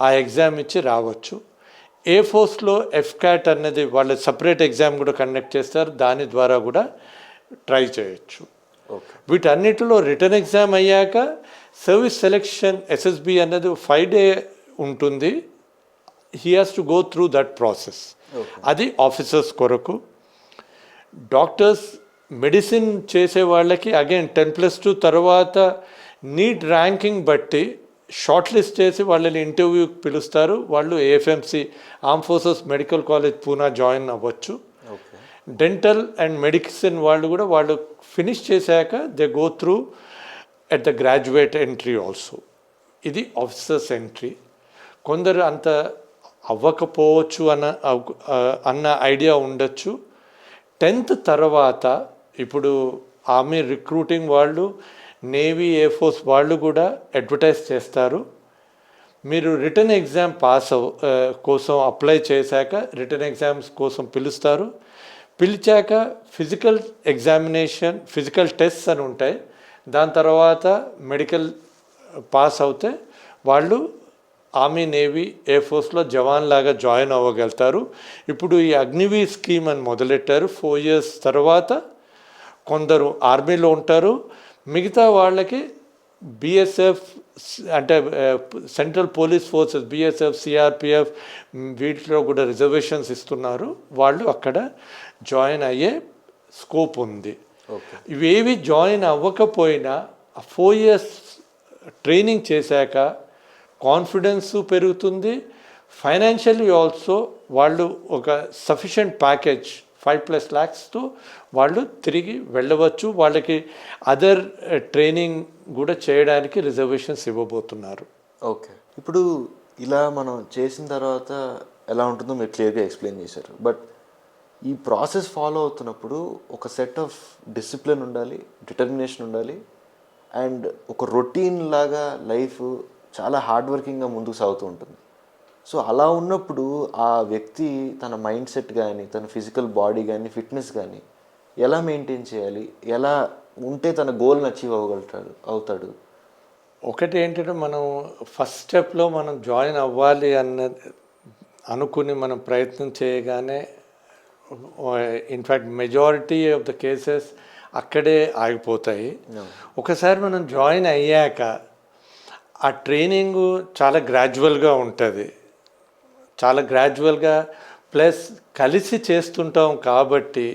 ఆ ఎగ్జామ్ ఇచ్చి రావచ్చు. ఏ ఫోర్స్లో ఎఫ్క్యాట్ అన్నది వాళ్ళ సపరేట్ ఎగ్జామ్ కూడా కండక్ట్ చేస్తారు, దాని ద్వారా కూడా ట్రై చేయొచ్చు. వీటన్నిటిలో రిటర్న్ ఎగ్జామ్ అయ్యాక సర్వీస్ సెలెక్షన్ ఎస్ఎస్బి అన్నది 5 day ఉంటుంది. He has to go through that process. అది ఆఫీసర్స్ కొరకు. డాక్టర్స్, మెడిసిన్ చేసే వాళ్ళకి అగైన్ 10+2 తర్వాత నీట్ ర్యాంకింగ్ బట్టి షార్ట్ లిస్ట్ చేసి వాళ్ళని ఇంటర్వ్యూకి పిలుస్తారు. వాళ్ళు AFMC arm forces medical college Poona join అవ్వచ్చు. డెంటల్ అండ్ మెడిసిన్ వాళ్ళు ఫినిష్ చేశాక they go through at the graduate entry also. ఇది ఆఫీసర్స్ ఎంట్రీ. కొందరు అంత అవ్వకపోవచ్చు అన్న ఐడియా ఉండొచ్చు. 10th తర్వాత ఇప్పుడు ఆర్మీ రిక్రూటింగ్ వాళ్ళు, నేవీ, ఎయిర్ ఫోర్స్ వాళ్ళు కూడా అడ్వర్టైజ్ చేస్తారు. మీరు రిటర్న్ ఎగ్జామ్ కోసం అప్లై చేశాక రిటర్న్ ఎగ్జామ్స్ కోసం పిలుస్తారు. పిలిచాక ఫిజికల్ ఎగ్జామినేషన్, ఫిజికల్ టెస్ట్స్ అని ఉంటాయి. దాని తర్వాత మెడికల్ పాస్ అవుతే వాళ్ళు ఆర్మీ, నేవీ, ఎయిర్ ఫోర్స్లో జవాన్ లాగా జాయిన్ అవ్వగలుగుతారు. ఇప్పుడు ఈ అగ్నివీర్ స్కీమ్ అని మొదలెట్టారు. 4 years తర్వాత కొందరు ఆర్మీలో ఉంటారు. మిగతా వాళ్ళకి బిఎస్ఎఫ్ అంటే central police forces, BSF, CRPF వీటిలో కూడా రిజర్వేషన్స్ ఇస్తున్నారు. వాళ్ళు అక్కడ జాయిన్ అయ్యే స్కోప్ ఉంది. ఇవేవి జాయిన్ అవ్వకపోయినా 4 years ట్రైనింగ్ చేశాక కాన్ఫిడెన్స్ పెరుగుతుంది. ఫైనాన్షియల్లీ ఆల్సో వాళ్ళు ఒక సఫిషియెంట్ ప్యాకేజ్ 5+ lakhsతో వాళ్ళు తిరిగి వెళ్ళవచ్చు. వాళ్ళకి అదర్ ట్రైనింగ్ కూడా చేయడానికి రిజర్వేషన్స్ ఇవ్వబోతున్నారు. ఓకే, ఇప్పుడు ఇలా మనం చేసిన తర్వాత ఎలా ఉంటుందో మీరు క్లియర్గా ఎక్స్ప్లెయిన్ చేశారు. బట్ ఈ ప్రాసెస్ ఫాలో అవుతున్నప్పుడు ఒక సెట్ ఆఫ్ డిసిప్లిన్ ఉండాలి, డిటర్మినేషన్ ఉండాలి, అండ్ ఒక రొటీన్ లాగా లైఫ్ చాలా హార్డ్ వర్కింగ్గా ముందుకు సాగుతూ ఉంటుంది. సో అలా ఉన్నప్పుడు ఆ వ్యక్తి తన మైండ్ సెట్ కానీ, తన ఫిజికల్ బాడీ కానీ, ఫిట్నెస్ కానీ ఎలా మెయింటైన్ చేయాలి, ఎలా ఉంటే తన గోల్ని అచీవ్ అవుతాడు? ఒకటి ఏంటంటే మనం ఫస్ట్ స్టెప్లో మనం జాయిన్ అవ్వాలి అనుకుని మనం ప్రయత్నం చేయగానే in fact majority of the cases అక్కడే ఆగిపోతాయి. ఒకసారి మనం జాయిన్ అయ్యాక ఆ ట్రైనింగ్ చాలా గ్రాడ్యువల్గా ఉంటుంది. చాలా గ్రాడ్యువల్గా ప్లస్ కలిసి చేస్తుంటాం కాబట్టి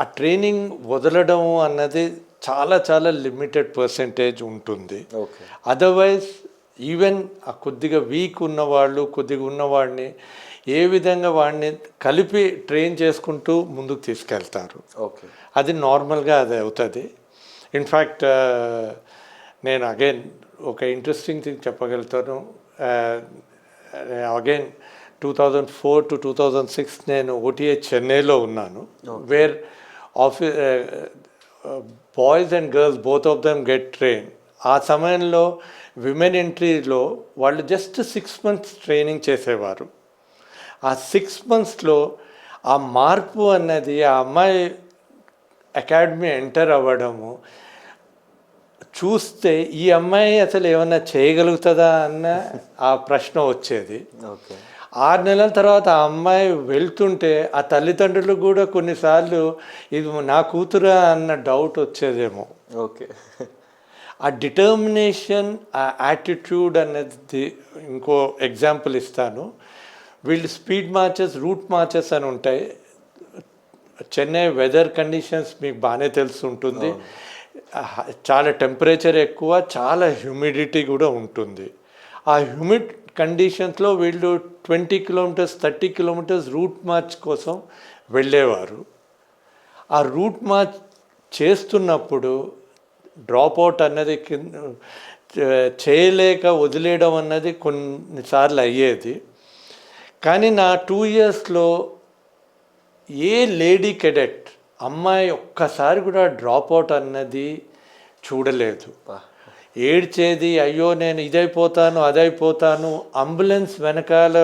ఆ ట్రైనింగ్ వదలడం అన్నది చాలా చాలా లిమిటెడ్ పర్సెంటేజ్ ఉంటుంది. ఓకే. అదర్వైజ్ ఈవెన్ ఆ కొద్దిగా వీక్ ఉన్నవాళ్ళు కొద్దిగా ఉన్నవాడిని ఏ విధంగా వాడిని కలిపి ట్రైన్ చేసుకుంటూ ముందుకు తీసుకెళ్తారు. ఓకే. అది నార్మల్గా అది అవుతుంది. ఇన్ఫ్యాక్ట్ నేను అగైన్ ఒక ఇంట్రెస్టింగ్ థింగ్ చెప్పగలుగుతాను. అగైన్ 2004 to 2006 నేను OTA చెన్నైలో ఉన్నాను. Where boys and girls both of them get train. ఆ సమయంలో విమెన్ ఎంట్రీలో వాళ్ళు జస్ట్ 6 months ట్రైనింగ్ చేసేవారు. ఆ 6 monthsలో ఆ మార్పు అన్నది ఆ అమ్మాయి అకాడమీ ఎంటర్ అవ్వడము చూస్తే ఈ అమ్మాయి అసలు ఏమన్నా చేయగలుగుతుందా అన్న ఆ ప్రశ్న వచ్చేది. ఓకే. 6 నెలల తర్వాత ఆ అమ్మాయి వెళ్తుంటే ఆ తల్లిదండ్రులు కూడా కొన్నిసార్లు ఇది నా కూతురా అన్న డౌట్ వచ్చేదేమో. ఓకే. ఆ డిటర్మినేషన్, ఆ యాటిట్యూడ్ అనేది ఇంకో ఎగ్జాంపుల్ ఇస్తాను. వీళ్ళు స్పీడ్ మార్చెస్, రూట్ మార్చెస్ అని ఉంటాయి. చెన్నై వెదర్ కండిషన్స్ మీకు బాగానే తెలిసి ఉంటుంది. చాలా టెంపరేచర్ ఎక్కువ, చాలా హ్యూమిడిటీ కూడా ఉంటుంది. ఆ హ్యూమిడ్ కండిషన్స్లో వీళ్ళు 20 kilometers 30 kilometers రూట్ మార్చ్ కోసం వెళ్ళేవారు. ఆ రూట్ మార్చ్ చేస్తున్నప్పుడు డ్రాప్అవుట్ అన్నది చేయలేక వదిలేయడం అన్నది కొన్నిసార్లు అయ్యేది. కానీ నా 2 yearsలో ఏ లేడీ కెడెట్ అమ్మాయి ఒక్కసారి కూడా డ్రాప్అవుట్ అన్నది చూడలేదు. ఏడ్చేది, అయ్యో నేను ఇదైపోతాను అదైపోతాను. అంబులెన్స్ వెనకాల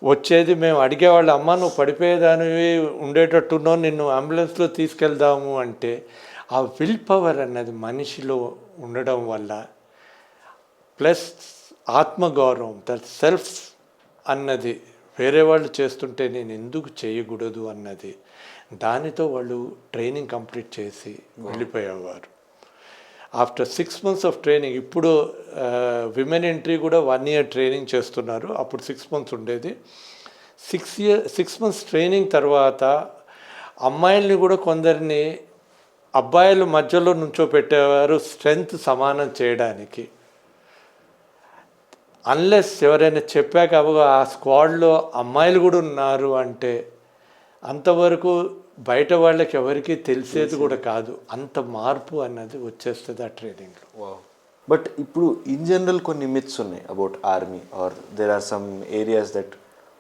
వచ్చేది, మేము అడిగేవాళ్ళు, అమ్మ నువ్వు పడిపోయేదానివి ఉండేటట్టున్నావు, నిన్ను అంబులెన్స్లో తీసుకెళ్దాము అంటే ఆ విల్ పవర్ అన్నది మనిషిలో ఉండడం వల్ల ప్లస్ ఆత్మగౌరవం, దట్ సెల్ఫ్ అన్నది వేరే వాళ్ళు చేస్తుంటే నేను ఎందుకు చేయకూడదు అన్నది, దానితో వాళ్ళు ట్రైనింగ్ కంప్లీట్ చేసి వెళ్ళిపోయేవారు. ఆఫ్టర్ 6 months ఆఫ్ ట్రైనింగ్, ఇప్పుడు విమెన్ ఎంట్రీ కూడా 1 year ట్రైనింగ్ చేస్తున్నారు. అప్పుడు 6 months ఉండేది. 6 months ట్రైనింగ్ తర్వాత అమ్మాయిల్ని కూడా కొందరిని అబ్బాయిల మధ్యలో నుంచోపెట్టేవారు స్ట్రెంగ్త్ సమానం చేయడానికి. అన్లెస్ ఎవరైనా చెప్పాక ఆ స్క్వాడ్లో అమ్మాయిలు కూడా ఉన్నారు అంటే అంతవరకు బయట వాళ్ళకి ఎవరికి తెలిసేది కూడా కాదు. అంత మార్పు అన్నది వచ్చేస్తుంది ఆ ట్రైనింగ్లో. బట్ ఇప్పుడు ఇన్ జనరల్ కొన్ని మిత్స్ ఉన్నాయి about army, are there are some areas that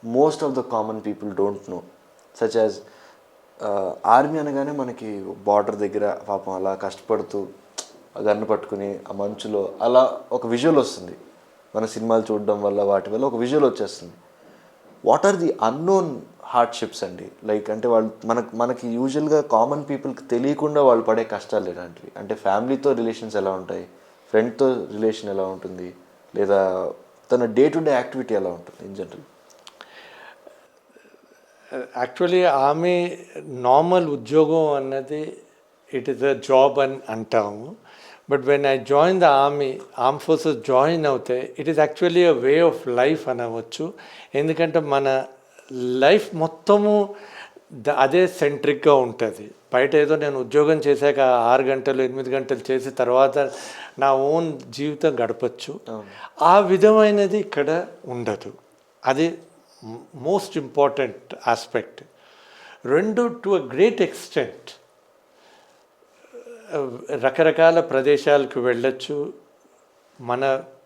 most of the common people don't know, such as army అనగానే మనకి బార్డర్ దగ్గర పాపం అలా కష్టపడుతూ గన్ను పట్టుకుని ఆ మంచులో అలా ఒక విజువల్ వస్తుంది. మన సినిమాలు చూడడం వల్ల వాటి వల్ల ఒక విజువల్ వచ్చేస్తుంది. What are the unknown hardships అండి? లైక్ అంటే వాళ్ళు మనకి యూజువల్గా కామన్ పీపుల్కి తెలియకుండా వాళ్ళు పడే కష్టాలు ఎలాంటివి? అంటే ఫ్యామిలీతో రిలేషన్స్ ఎలా ఉంటాయి, ఫ్రెండ్తో రిలేషన్ ఎలా ఉంటుంది, లేదా తన డే టు డే యాక్టివిటీ ఎలా ఉంటుంది ఇన్ జనరల్? యాక్చువల్లీ ఆమె నార్మల్ ఉద్యోగం అన్నది ఇట్ ఈస్ అ జాబ్ అని అంటాము. But when I join the arm forces join అవుతే it is actually a way of life అనవచ్చు. ఎందుకంటే మన లైఫ్ మొత్తము అదే సెంట్రిక్గా ఉంటుంది. బయట ఏదో నేను ఉద్యోగం చేశాక 6 గంటలు 8 గంటలు చేసి తర్వాత నా ఓన్ జీవితం గడపచ్చు, ఆ విధమైనది ఇక్కడ ఉండదు. అది most important aspect. 2, to a great extent రకరకాల ప్రదేశాలకు వెళ్ళచ్చు. మన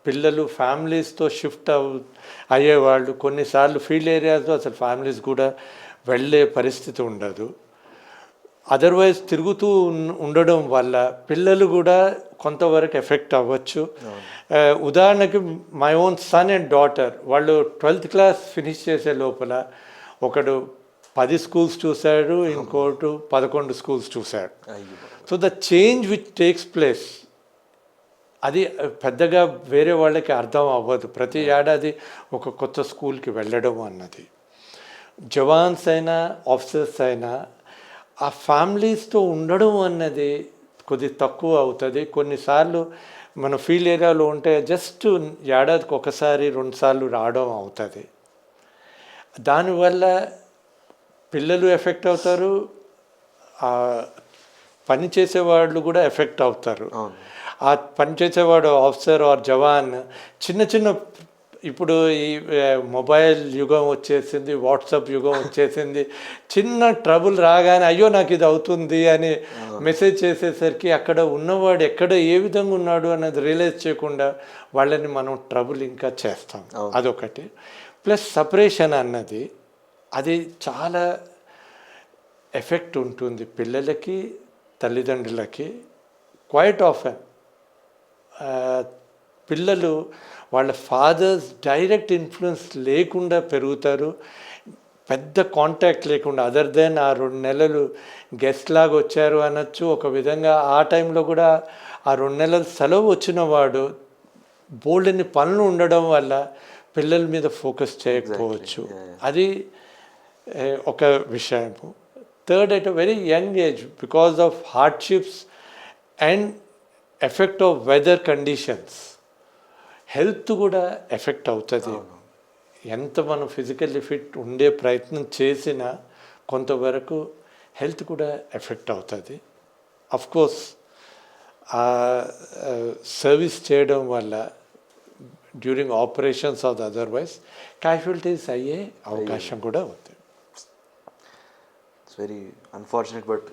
పిల్లలు ఫ్యామిలీస్తో షిఫ్ట్ అయ్యేవాళ్ళు కొన్నిసార్లు ఫీల్డ్ ఏరియాస్లో అసలు ఫ్యామిలీస్ కూడా వెళ్ళే పరిస్థితి ఉండదు. అదర్వైజ్ తిరుగుతూ ఉండడం వల్ల పిల్లలు కూడా కొంతవరకు ఎఫెక్ట్ అవ్వచ్చు. ఉదాహరణకి my own son and daughter, వాళ్ళు 12th class ఫినిష్ చేసే లోపల ఒకడు 10 schools చూశాడు, ఇంకోటి 11 schools చూశాడు. So the change which takes place అది పెద్దగా వేరే వాళ్ళకి అర్థం అవ్వదు. ప్రతి ఏడాది ఒక కొత్త స్కూల్కి వెళ్ళడం అన్నది. జవాన్స్ అయినా ఆఫీసర్స్ అయినా ఆ ఫ్యామిలీస్తో ఉండడం అన్నది కొద్ది తక్కువ అవుతుంది. కొన్నిసార్లు మన ఫీల్డ్ ఏరియాలో ఉంటే జస్ట్ ఏడాదికి 1-2 సార్లు రావడం అవుతుంది. దానివల్ల పిల్లలు ఎఫెక్ట్ అవుతారు, పని చేసేవాళ్ళు కూడా ఎఫెక్ట్ అవుతారు. ఆ పని చేసేవాడు ఆఫీసర్ ఆర్ జవాన్ చిన్న చిన్న, ఇప్పుడు ఈ మొబైల్ యుగం వచ్చేసింది, వాట్సాప్ యుగం వచ్చేసింది, చిన్న ట్రబుల్ రాగానే అయ్యో నాకు ఇది అవుతుంది అని మెసేజ్ చేసేసరికి అక్కడ ఉన్నవాడు ఎక్కడ ఏ విధంగా ఉన్నాడు అన్నది రియలైజ్ చేయకుండా వాళ్ళని మనం ట్రబుల్ ఇంకా చేస్తాం. అదొకటి. ప్లస్ సపరేషన్ అన్నది అది చాలా ఎఫెక్ట్ ఉంటుంది పిల్లలకి, తల్లిదండ్రులకి. క్వైట్ ఆఫెన్ పిల్లలు వాళ్ళ ఫాదర్స్ డైరెక్ట్ ఇన్ఫ్లుయెన్స్ లేకుండా పెరుగుతారు, పెద్ద కాంటాక్ట్ లేకుండా. అదర్ దెన్ ఆ 2 నెలలు గెస్ట్ లాగా వచ్చారు అనొచ్చు. ఒక విధంగా ఆ టైంలో కూడా ఆ 2 నెలలు సెలవు వచ్చిన వాడు బోల్డన్ని పనులు ఉండడం వల్ల పిల్లల మీద ఫోకస్ చేయకపోవచ్చు. అది ఒక విషయము. Third, at a very young age, because of hardships and effect of weather conditions, health కూడా ఎఫెక్ట్ అవుతుంది. ఎంత మనం ఫిజికల్లీ ఫిట్ ఉండే ప్రయత్నం చేసినా కొంతవరకు హెల్త్ కూడా ఎఫెక్ట్ అవుతుంది. అఫ్కోర్స్ సర్వీస్ చేయడం వల్ల during operations or otherwise casualties అయ్యే అవకాశం కూడా ఉంది. ఇట్స్ వెరీ అన్ఫార్చునేట్, బట్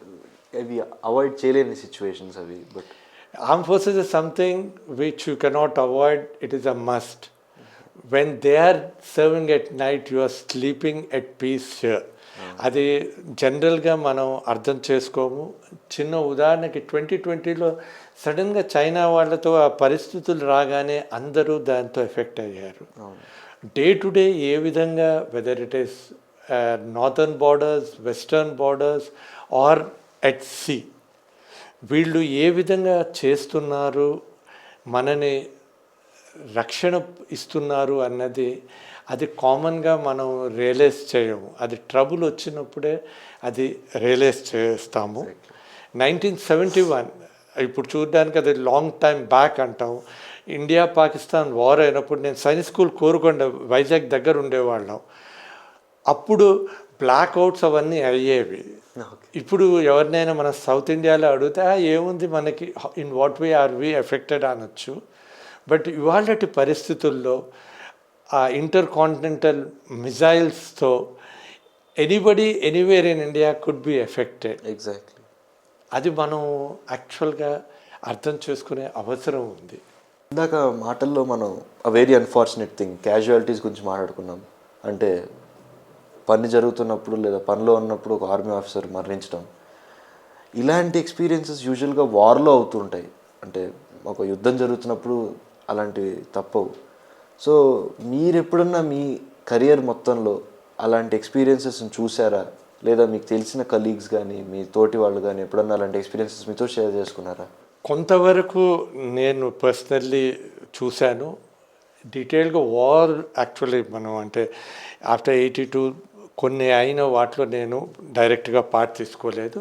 అవి అవాయిడ్ చేయలేని సిచ్యువేషన్స్ అవి. But armed forces is something which you cannot avoid, it is a must. When they are serving at night, you are sleeping at peace here. అది జనరల్గా మనం అర్థం చేసుకోము. చిన్న ఉదాహరణకి 2020లో సడన్గా చైనా వాళ్ళతో ఆ పరిస్థితులు రాగానే అందరూ దాంతో ఎఫెక్ట్ అయ్యారు. డే టు డే ఏ విధంగా, whether it is northern borders, western borders or at sea, వీళ్ళు ఏ విధంగా చేస్తున్నారు, మనని రక్షణ ఇస్తున్నారు అన్నది అది కామన్గా మనం రియలైజ్ చేయము. అది ట్రబుల్ వచ్చినప్పుడే అది రియలైజ్ చేస్తాము. 1971 ఇప్పుడు చూడడానికి అది లాంగ్ టైం బ్యాక్ అంటాం. ఇండియా పాకిస్తాన్ వార్ అయినప్పుడు నేను సైన్స్ స్కూల్ కోరుకొండ వైజాగ్ దగ్గర ఉండేవాళ్ళం. అప్పుడు బ్లాక్అవుట్స్ అవన్నీ అయ్యేవి. ఇప్పుడు ఎవరినైనా మన సౌత్ ఇండియాలో అడిగితే ఏముంది మనకి, in what way are we affected అనొచ్చు. బట్ ఇవాళటి పరిస్థితుల్లో ఆ ఇంటర్ కాంటినెంటల్ మిజైల్స్తో anybody anywhere in India could be affected. Exactly. అది మనం యాక్చువల్గా అర్థం చేసుకునే అవసరం ఉంది. ఇందాక మాటల్లో మనం a very unfortunate thing casualties గురించి మాట్లాడుకున్నాం. అంటే పని జరుగుతున్నప్పుడు లేదా పనిలో ఉన్నప్పుడు ఒక ఆర్మీ ఆఫీసర్ మరణించడం, ఇలాంటి ఎక్స్పీరియన్సెస్ యూజువల్గా వార్లో అవుతుంటాయి. అంటే ఒక యుద్ధం జరుగుతున్నప్పుడు అలాంటివి తప్పవు. సో మీరు ఎప్పుడన్నా మీ కెరియర్ మొత్తంలో అలాంటి ఎక్స్పీరియన్సెస్ని చూసారా? లేదా మీకు తెలిసిన కలీగ్స్ కానీ మీ తోటి వాళ్ళు కానీ ఎప్పుడన్నా అలాంటి ఎక్స్పీరియన్సెస్ మీతో షేర్ చేసుకున్నారా? కొంతవరకు నేను పర్సనల్లీ చూశాను. డీటెయిల్గా వార్ యాక్చువల్లీ మనం అంటే ఆఫ్టర్ 82 కొన్ని అయిన వాటిలో నేను డైరెక్ట్గా పార్ట్ తీసుకోలేదు.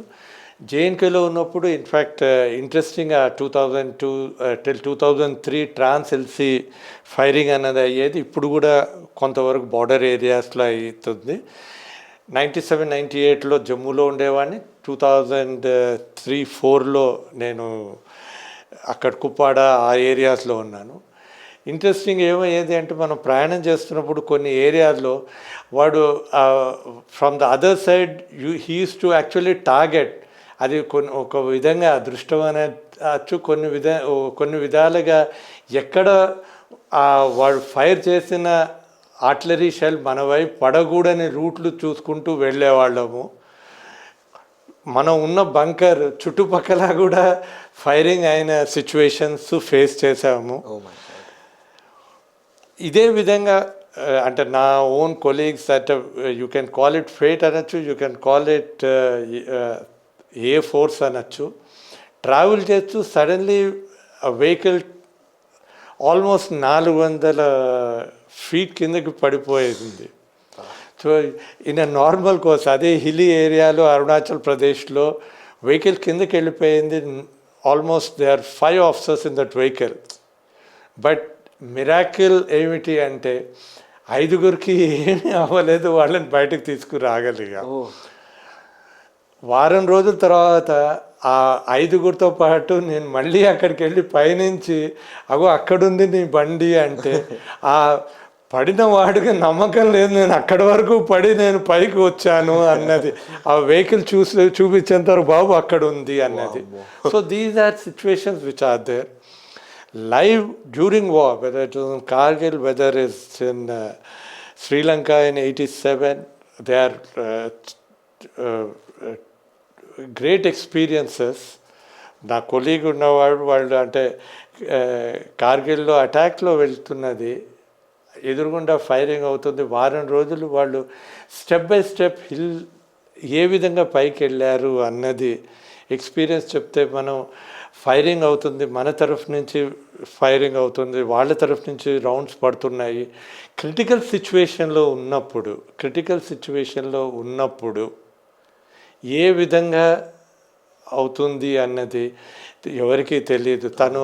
జేఎన్కేలో ఉన్నప్పుడు ఇన్ఫ్యాక్ట్ ఇంట్రెస్టింగ్గా 2002 till 2003 ట్రాన్స్-ఎల్సీ ఫైరింగ్ అన్నది అయ్యేది. ఇప్పుడు కూడా కొంతవరకు బార్డర్ ఏరియాస్లో అవుతుంది. 97-98లో జమ్మూలో ఉండేవాడిని. 2003-04లో నేను అక్కడ కుప్పాడ ఆ ఏరియాస్లో ఉన్నాను. ఇంట్రెస్టింగ్ ఏమయ్యేది అంటే మనం ప్రయాణం చేస్తున్నప్పుడు కొన్ని ఏరియాల్లో వాడు from the other side he use to actually target. అది ఒక విధంగా అదృష్టం అనొచ్చు, కొన్ని విధాలుగా ఎక్కడ వాడు ఫైర్ చేసిన ఆర్టిలరీ షెల్ మన వైపు పడకూడని రూట్లు చూసుకుంటూ వెళ్ళేవాళ్ళము. మనం ఉన్న బంకర్ చుట్టుపక్కల కూడా ఫైరింగ్ అయిన సిచ్యువేషన్స్ ఫేస్ చేసాము. ఇదే విధంగా అంటే నా own colleagues at you can call it fate అనొచ్చు, you can call it a force అనొచ్చు. ట్రావెల్ చేస్తూ సడన్లీ వెహికల్ ఆల్మోస్ట్ 400 feet కిందకి పడిపోయింది. So in a normal course అదే హిల్లీ ఏరియాలో అరుణాచల్ ప్రదేశ్లో వెహికల్ కిందకి వెళ్ళిపోయింది. Almost they are 5 officers in that vehicle. But miracle ఏమిటి అంటే 5గురికి ఏమీ అవ్వలేదు, వాళ్ళని బయటకు తీసుకురాగలిగాం. వారం రోజుల తర్వాత ఆ 5గురితో పాటు నేను మళ్ళీ అక్కడికి వెళ్ళి పైనుంచి అక్కడుంది నీ బండి అంటే ఆ పడిన వాడికి నమ్మకం లేదు, నేను అక్కడి వరకు పడి నేను పైకి వచ్చాను అన్నది. ఆ వెహికల్ చూపించేంత వరకు బాబు అక్కడ ఉంది అన్నది. So these are situations which are there live during war, whether it is in Kargil, whether is in Sri Lanka in 87. They are great experiences. నా కొలీగ్ ఉన్నవాడు, వాళ్ళు అంటే కార్గిల్లో అటాక్లో వెళ్తున్నది, ఎదురుగుండా ఫైరింగ్ అవుతుంది, వారం రోజులు వాళ్ళు స్టెప్ బై స్టెప్ హిల్ ఏ విధంగా పైకి వెళ్ళారు అన్నది ఎక్స్పీరియన్స్ చెప్తే, మనం ఫైరింగ్ అవుతుంది, మన తరఫు నుంచి ఫైరింగ్ అవుతుంది, వాళ్ళ తరఫు నుంచి రౌండ్స్ పడుతున్నాయి. క్రిటికల్ సిచ్యువేషన్లో ఉన్నప్పుడు ఏ విధంగా అవుతుంది అన్నది ఎవరికీ తెలియదు. తను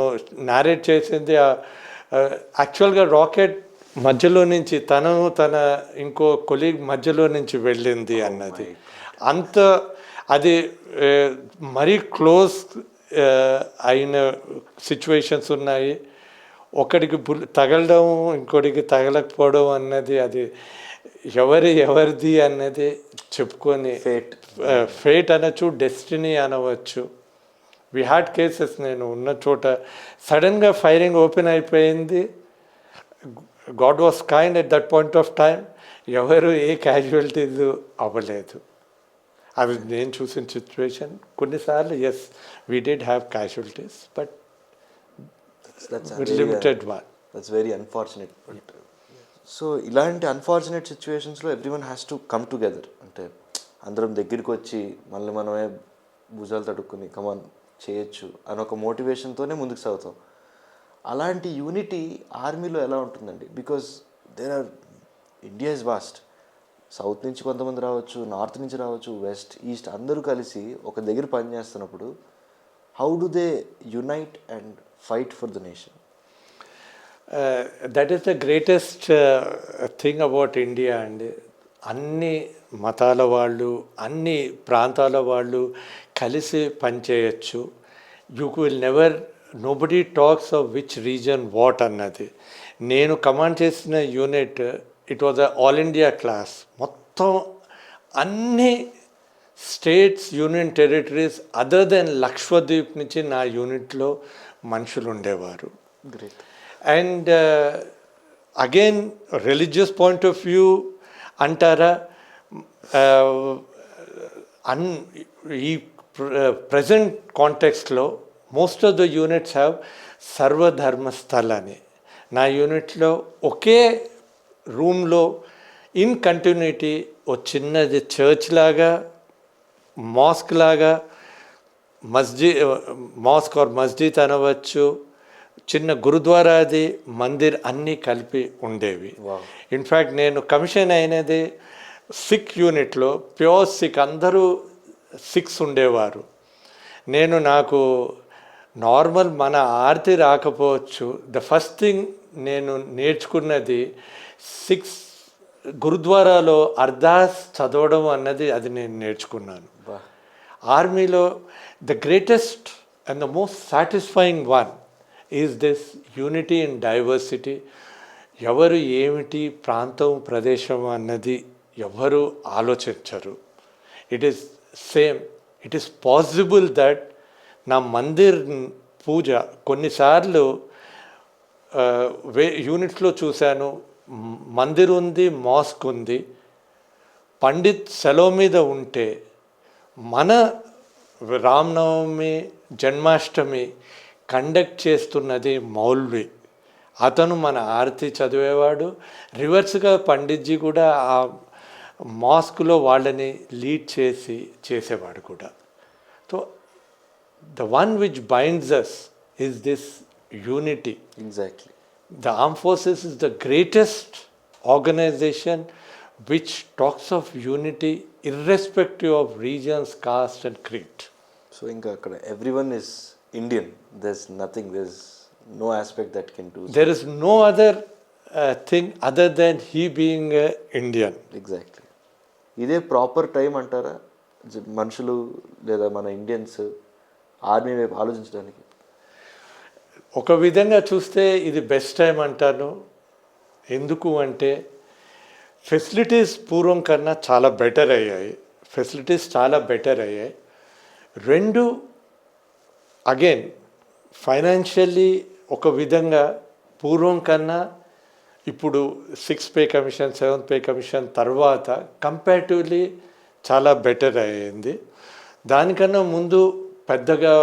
నారేట్ చేసింది యాక్చువల్గా రాకెట్ మధ్యలో నుంచి తన ఇంకో కొలీగ్ మధ్యలో నుంచి వెళ్ళింది అన్నది. అంత అది మరీ క్లోజ్ అయిన సిచ్యువేషన్స్ ఉన్నాయి. ఒకడికి తగలడం, ఇంకోటికి తగలకపోవడం అన్నది అది ఎవరిది అన్నది చెప్పుకొని ఫేట్ అనొచ్చు, డెస్టినీ అనవచ్చు. వి హ్యాడ్ కేసెస్, నేను ఉన్న చోట సడన్గా ఫైరింగ్ ఓపెన్ అయిపోయింది. God was kind at that point of time. ఎవరు ఏ క్యాజువాలిటీస్ అవ్వలేదు. అది నేను చూసిన సిచ్యువేషన్. కొన్నిసార్లు yes we did have casualties, but limited one. That's very unfortunate. But so ఇలాంటి అన్ఫార్చునేట్ సిచ్యువేషన్స్లో everyone has to come together. అంటే అందరం దగ్గరికి వచ్చి మనమే భుజాలు తడుక్కుని కమాన్ చేయొచ్చు అని ఒక మోటివేషన్తోనే ముందుకు సాగుతాం. అలాంటి యూనిటీ ఆర్మీలో ఎలా ఉంటుందండి? Because India is vast. South నుంచి కొంతమంది రావచ్చు, నార్త్ నుంచి రావచ్చు, వెస్ట్, ఈస్ట్, అందరూ కలిసి ఒక దగ్గర పనిచేస్తున్నప్పుడు how do they unite and fight for the nation? That is the greatest thing about India అండి. అన్ని మతాల వాళ్ళు, అన్ని ప్రాంతాల వాళ్ళు కలిసి పనిచేయచ్చు. You will never, nobody talks of which reason what అన్నది. నేను కమాండ్ చేసిన unit it was all India class. మొత్తం అన్ని states, union territories other than Lakshadweep నుంచి నా యూనిట్లో మనుషులు ఉండేవారు. Great. And again religious point of view అంటారా, ఈ ప్రజెంట్ కాంటెక్స్ట్లో most of the units have Sarvadharmasthal అని. నా యూనిట్లో ఒకే రూమ్లో ఇన్ కంటిన్యూటీ ఓ చిన్నది చర్చ్ లాగా, మాస్క్ లాగా, మాస్క్ ఆర్ మస్జిద్ అనవచ్చు, చిన్న గురుద్వారాది, మందిర్ అన్నీ కలిపి ఉండేవి. ఇన్ఫ్యాక్ట్ నేను కమిషన్ అయినది సిక్ యూనిట్లో, ప్యూర్ సిక్, అందరూ సిక్స్ ఉండేవారు. నాకు నార్మల్ మన ఆర్తి రాకపోవచ్చు. ద ఫస్ట్ థింగ్ నేను నేర్చుకున్నది 6 గురుద్వారాలో అర్దాస్ చదవడం అన్నది, అది నేను నేర్చుకున్నాను. ఆర్మీలో the greatest and the most satisfying one is this unity in diversity. ఎవరు ఏమిటి, ప్రాంతం, ప్రదేశం అన్నది ఎవరు ఆలోచించరు. It is same. It is possible that నా మందిర్ పూజ కొన్నిసార్లు యూనిట్స్లో చూశాను, మందిర్ ఉంది, మాస్క్ ఉంది, పండిత్ సెలవు మీద ఉంటే మన రామనవమి, జన్మాష్టమి కండక్ట్ చేస్తున్నది మౌల్వి. అతను మన ఆరతి చదివేవాడు. రివర్స్గా పండిత్జీ కూడా ఆ మాస్క్లో వాళ్ళని లీడ్ చేసేవాడు కూడా. So the one which binds us is this unity. Exactly. The Armed Forces is the greatest organization which talks of unity irrespective of regions, caste and creed. So inka akkada everyone is Indian. There's no aspect that can do. There is no other thing other than he being a Indian. Exactly. ఇదే proper time అంటారా మనుషులు లేదా మన Indians army వైపు ఆలోచించడానికి? ఒక విధంగా చూస్తే ఇది బెస్ట్ టైం అంటాను. ఎందుకు అంటే ఫెసిలిటీస్ పూర్వం కన్నా చాలా బెటర్ అయ్యాయి. రెండు, అగైన్ ఫైనాన్షియల్లీ ఒక విధంగా పూర్వం కన్నా ఇప్పుడు 6th pay commission 7th pay commission తర్వాత కంపారిటివ్లీ చాలా బెటర్ అయ్యింది. దానికన్నా ముందు పెద్దగా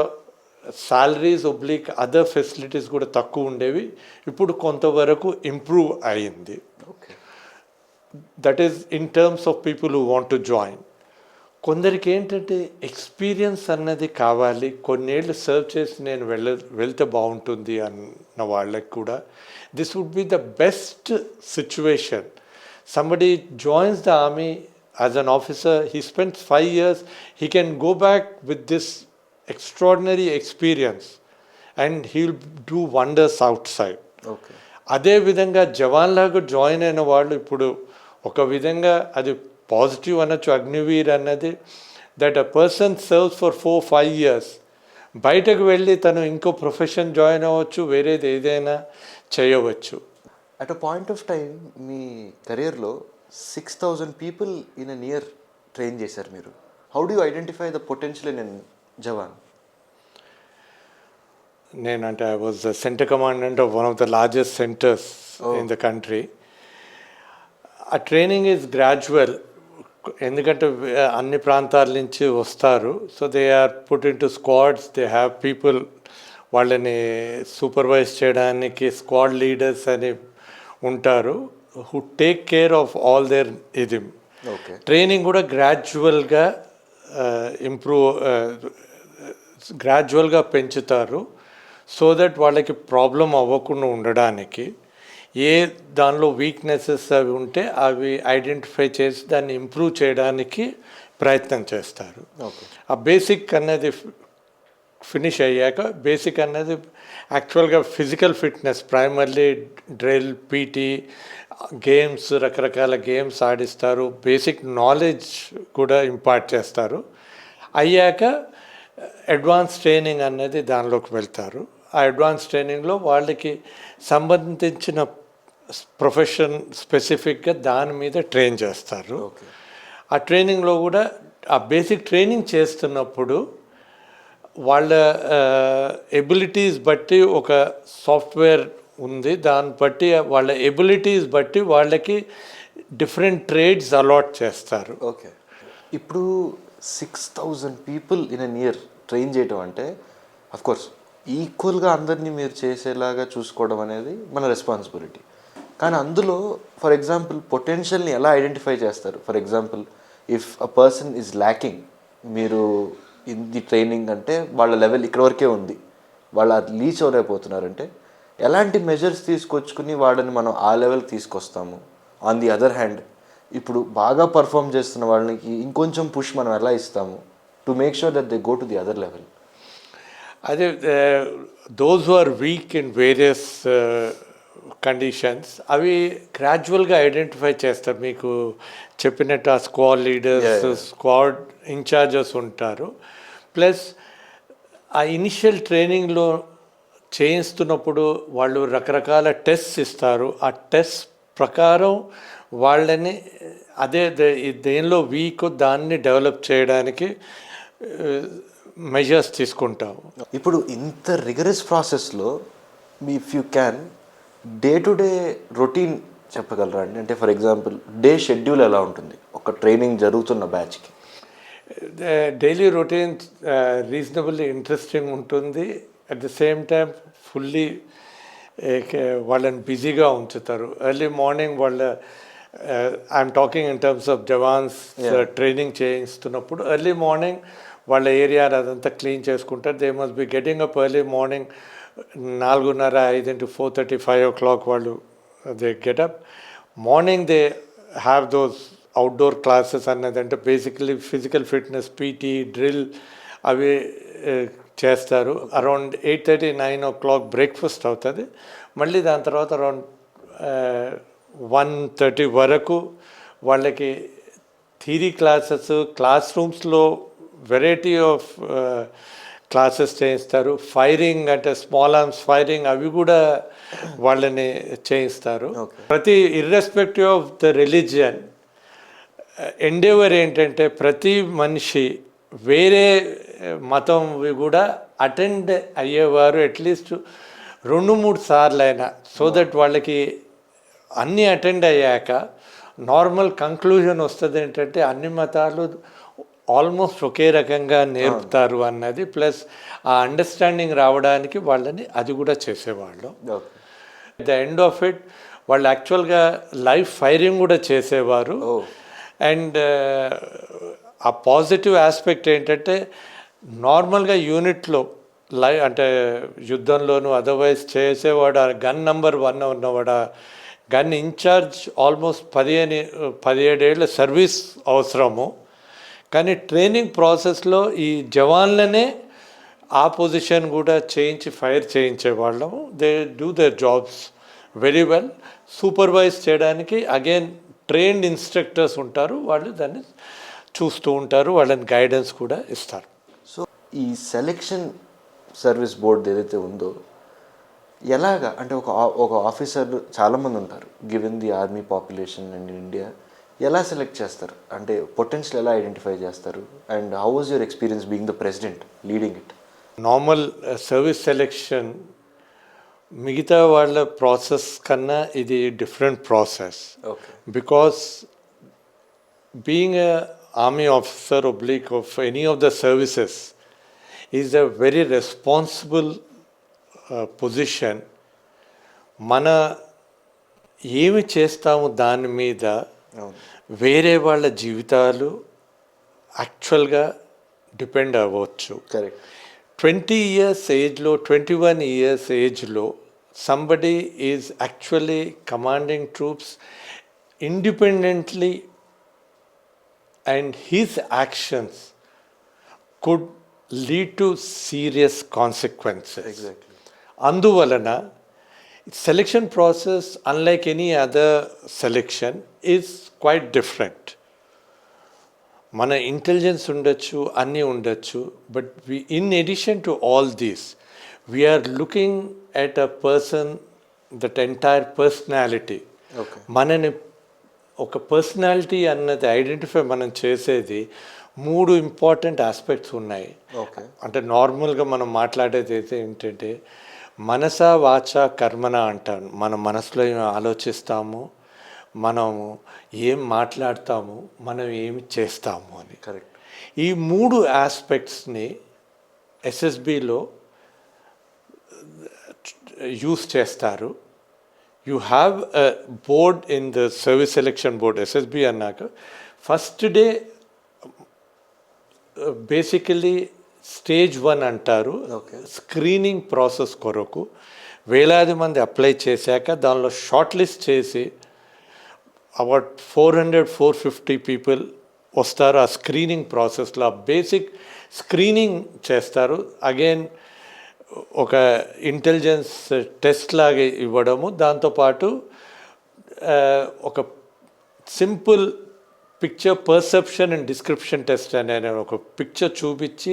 సాలరీస్ అదర్ ఫెసిలిటీస్ కూడా తక్కువ ఉండేవి. ఇప్పుడు కొంతవరకు ఇంప్రూవ్ అయ్యింది. Okay. That is in terms of people who want to join. కొందరికి ఏంటంటే ఎక్స్పీరియన్స్ అన్నది కావాలి. కొన్నేళ్ళు సర్వ్ చేసి నేను వెళ్తే బాగుంటుంది అన్న వాళ్ళకి కూడా this would be the best situation. Somebody joins the army as an officer, he spends 5 years, he can go back with this extraordinary experience and he'll do wonders outside. Okay. అదే విధంగా జవాన్ లాగా జాయిన్ అయిన వాళ్ళు ఇప్పుడు ఒక విధంగా అది positive అనొచ్చు. అగ్నివీర్ అన్నది that a person serves for 4-5 years, బయటకు వెళ్ళి తను ఇంకో ప్రొఫెషన్ జాయిన్ అవ్వచ్చు, వేరేది ఏదైనా చేయవచ్చు. At a point of time మీ కెరియర్లో 6,000 people in an year train చేశారు మీరు. How do you identify the potential in jawan? నేనంటే I was the centre commandant of one of the largest centres in the country. ఆ training is gradual. ఎందుకంటే అన్ని ప్రాంతాల నుంచి వస్తారు. So they are put in to squads, they have people వాళ్ళని supervise చేయడానికి squad leaders అని ఉంటారు, who take care of all there ఇది. ఓకే. ట్రైనింగ్ కూడా గ్రాడ్యువల్గా గ్రాడ్యువల్గా పెంచుతారు సో దట్ వాళ్ళకి ప్రాబ్లం అవ్వకుండా ఉండడానికి. ఏ దానిలో వీక్నెసెస్ అవి ఉంటే అవి ఐడెంటిఫై చేసి దాన్ని ఇంప్రూవ్ చేయడానికి ప్రయత్నం చేస్తారు. ఆ బేసిక్ అన్నది ఫినిష్ అయ్యాక, బేసిక్ అన్నది యాక్చువల్గా physical fitness, primarily drill, PT, games, రకరకాల గేమ్స్ ఆడిస్తారు. బేసిక్ నాలెడ్జ్ కూడా ఇంపార్ట్ చేస్తారు. అయ్యాక అడ్వాన్స్ ట్రైనింగ్ అన్నది దానిలోకి వెళ్తారు. ఆ అడ్వాన్స్ ట్రైనింగ్లో వాళ్ళకి సంబంధించిన ప్రొఫెషన్ స్పెసిఫిక్గా దాని మీద ట్రైన్ చేస్తారు. ఆ ట్రైనింగ్లో కూడా ఆ బేసిక్ ట్రైనింగ్ చేస్తున్నప్పుడు వాళ్ళ ఎబిలిటీస్ బట్టి ఒక సాఫ్ట్వేర్ ఉంది, దాన్ని బట్టి వాళ్ళ ఎబిలిటీస్ బట్టి వాళ్ళకి డిఫరెంట్ ట్రేడ్స్ అలాట్ చేస్తారు. ఓకే. ఇప్పుడు 6,000 people in an year train చేయడం అంటే అఫ్కోర్స్ ఈక్వల్గా అందరినీ మీరు చేసేలాగా చూసుకోవడం అనేది మన రెస్పాన్సిబిలిటీ. కానీ అందులో ఫర్ ఎగ్జాంపుల్ పొటెన్షియల్ని ఎలా ఐడెంటిఫై చేస్తారు? For example if a person is lacking, మీరు ఇది ట్రైనింగ్ అంటే వాళ్ళ లెవెల్ ఇక్కడ వరకే ఉంది, వాళ్ళు అది రీచ్ అవ్వలేకపోతున్నారంటే ఎలాంటి మెజర్స్ తీసుకొచ్చుకుని వాళ్ళని మనం ఆ లెవెల్కి తీసుకొస్తాము? ఆన్ ది అదర్ హ్యాండ్ ఇప్పుడు బాగా పర్ఫామ్ చేస్తున్న వాళ్ళకి ఇంకొంచెం పుష్ మనం ఎలా ఇస్తాము to make sure that they go to the other level? అదే those who are weak in various conditions అవి గ్రాడ్యువల్గా ఐడెంటిఫై చేస్తారు. మీకు చెప్పినట్టు ఆ స్క్వాడ్ లీడర్స్, స్క్వాడ్ ఇన్ఛార్జెస్ ఉంటారు. ప్లస్ ఆ ఇనిషియల్ ట్రైనింగ్లో చేయిస్తున్నప్పుడు వాళ్ళు రకరకాల టెస్ట్ ఇస్తారు. ఆ టెస్ట్ ప్రకారం వాళ్ళని అదే దేనిలో వీక్ దాన్ని డెవలప్ చేయడానికి మెజర్స్ తీసుకుంటాము. ఇప్పుడు ఇంత రిగరస్ ప్రాసెస్లో if you can day to day routine చెప్పగలరా అండి? అంటే ఫర్ ఎగ్జాంపుల్ డే షెడ్యూల్ ఎలా ఉంటుంది ఒక ట్రైనింగ్ జరుగుతున్న బ్యాచ్కి? డైలీ రొటీన్ రీజనబుల్లీ ఇంట్రెస్టింగ్ ఉంటుంది. At the same time fully వాళ్ళని బిజీగా ఉంచుతారు. ఎర్లీ మార్నింగ్ వాళ్ళ I'm talking in terms of jawans training చేయిస్తున్నప్పుడు ఎర్లీ మార్నింగ్ వాళ్ళ ఏరియా అదంతా క్లీన్ చేసుకుంటారు. They must be getting up early morning 4:30, 5 4:30, 5 o'clock వాళ్ళు they get up. Morning they have those outdoor classes అన్నది, అంటే basically physical fitness, PT, drill అవి చేస్తారు. Around 8:30, 9 o'clock breakfast అవుతుంది. మళ్ళీ దాని తర్వాత అరౌండ్ 1:30 వరకు వాళ్ళకి థియరీ క్లాసెస్, క్లాస్ రూమ్స్లో వెరైటీ ఆఫ్ క్లాసెస్ చేయిస్తారు. ఫైరింగ్ అంటే స్మాల్ ఆర్మ్స్ ఫైరింగ్ అవి కూడా వాళ్ళని చేయిస్తారు. ప్రతి irrespective of the religion endeavour ఏంటంటే ప్రతి మనిషి వేరే మతం కూడా అటెండ్ అయ్యేవారు అట్లీస్ట్ 2-3 సార్లు అయినా, సో దట్ వాళ్ళకి అన్నీ అటెండ్ అయ్యాక నార్మల్ కంక్లూజన్ వస్తుంది ఏంటంటే అన్ని మతాలు ఆల్మోస్ట్ ఒకే రకంగా నేర్పుతారు అన్నది. ప్లస్ ఆ అండర్స్టాండింగ్ రావడానికి వాళ్ళని అది కూడా చేసేవాళ్ళు. ద ఎండ్ ఆఫ్ ఇట్ వాళ్ళు యాక్చువల్గా లైవ్ ఫైరింగ్ కూడా చేసేవారు. అండ్ ఆ పాజిటివ్ ఆస్పెక్ట్ ఏంటంటే నార్మల్గా యూనిట్లో అంటే యుద్ధంలోనూ అదర్వైజ్ చేసేవాడు గన్ నెంబర్ 1 ఉన్నవాడు, గన్ ఇన్ఛార్జ్ ఆల్మోస్ట్ 17 ఏళ్ళ సర్వీస్ అవసరము. కానీ ట్రైనింగ్ ప్రాసెస్లో ఈ జవాన్లనే ఆ పొజిషన్ కూడా ఫైర్ చేయించేవాళ్ళము. They do their jobs very well. Supervise చేయడానికి అగైన్ ట్రైన్డ్ ఇన్స్ట్రక్టర్స్ ఉంటారు, వాళ్ళు దాన్ని చూస్తూ ఉంటారు, వాళ్ళని గైడెన్స్ కూడా ఇస్తారు. సో ఈ సెలెక్షన్ సర్వీస్ బోర్డ్ ఏదైతే ఉందో ఎలాగా అంటే ఒక ఆఫీసర్ చాలామంది ఉంటారు given the army population in India, ఎలా సెలెక్ట్ చేస్తారు అంటే పొటెన్షియల్ ఎలా ఐడెంటిఫై చేస్తారు? And how was your experience being the president leading it? Normal service selection మిగతా వాళ్ళ ప్రాసెస్ కన్నా ఇది different process. Because being a army officer oblique of any of the services is a very responsible position. మన ఏమి చేస్తాము దాని మీద వేరే వాళ్ళ జీవితాలు యాక్చువల్గా డిపెండ్ అవ్వచ్చు. కరెక్ట్. 20 years ఏజ్లో, 21 years ఏజ్లో somebody is actually commanding troops independently and his actions could lead to serious consequences. Exactly. అందువలన selection process, unlike any other selection, is quite different. మన ఇంటెలిజెన్స్ ఉండొచ్చు, అన్నీ ఉండొచ్చు, but in addition to all these we are looking at a person, that entire personality. మనని ఒక personality అన్నది identify మనం చేసేది 3 ఇంపార్టెంట్ ఆస్పెక్ట్స్ ఉన్నాయి. అంటే నార్మల్గా మనం మాట్లాడేది అయితే ఏంటంటే మనస వాచ కర్మన అంటాను. మన మనసులో ఏం ఆలోచిస్తాము, మనము ఏం మాట్లాడతాము, మనం ఏమి చేస్తాము అని. కరెక్ట్. ఈ 3 ఆస్పెక్ట్స్ని ఎస్ఎస్బిలో యూస్ చేస్తారు. You have a board in the service selection board SSB అన్నాక ఫస్ట్ డే బేసికలీ స్టేజ్ 1 అంటారు. స్క్రీనింగ్ ప్రాసెస్ కొరకు వేలాది మంది అప్లై చేశాక దానిలో షార్ట్ లిస్ట్ చేసి అబౌట్ 400-450 పీపుల్ వస్తారు. ఆ స్క్రీనింగ్ ప్రాసెస్లో బేసిక్ స్క్రీనింగ్ చేస్తారు. అగైన్ ఒక ఇంటెలిజెన్స్ టెస్ట్ లాగా ఇవ్వడము, దాంతోపాటు ఒక simple picture perception and description test అనే ఒక పిక్చర్ చూపించి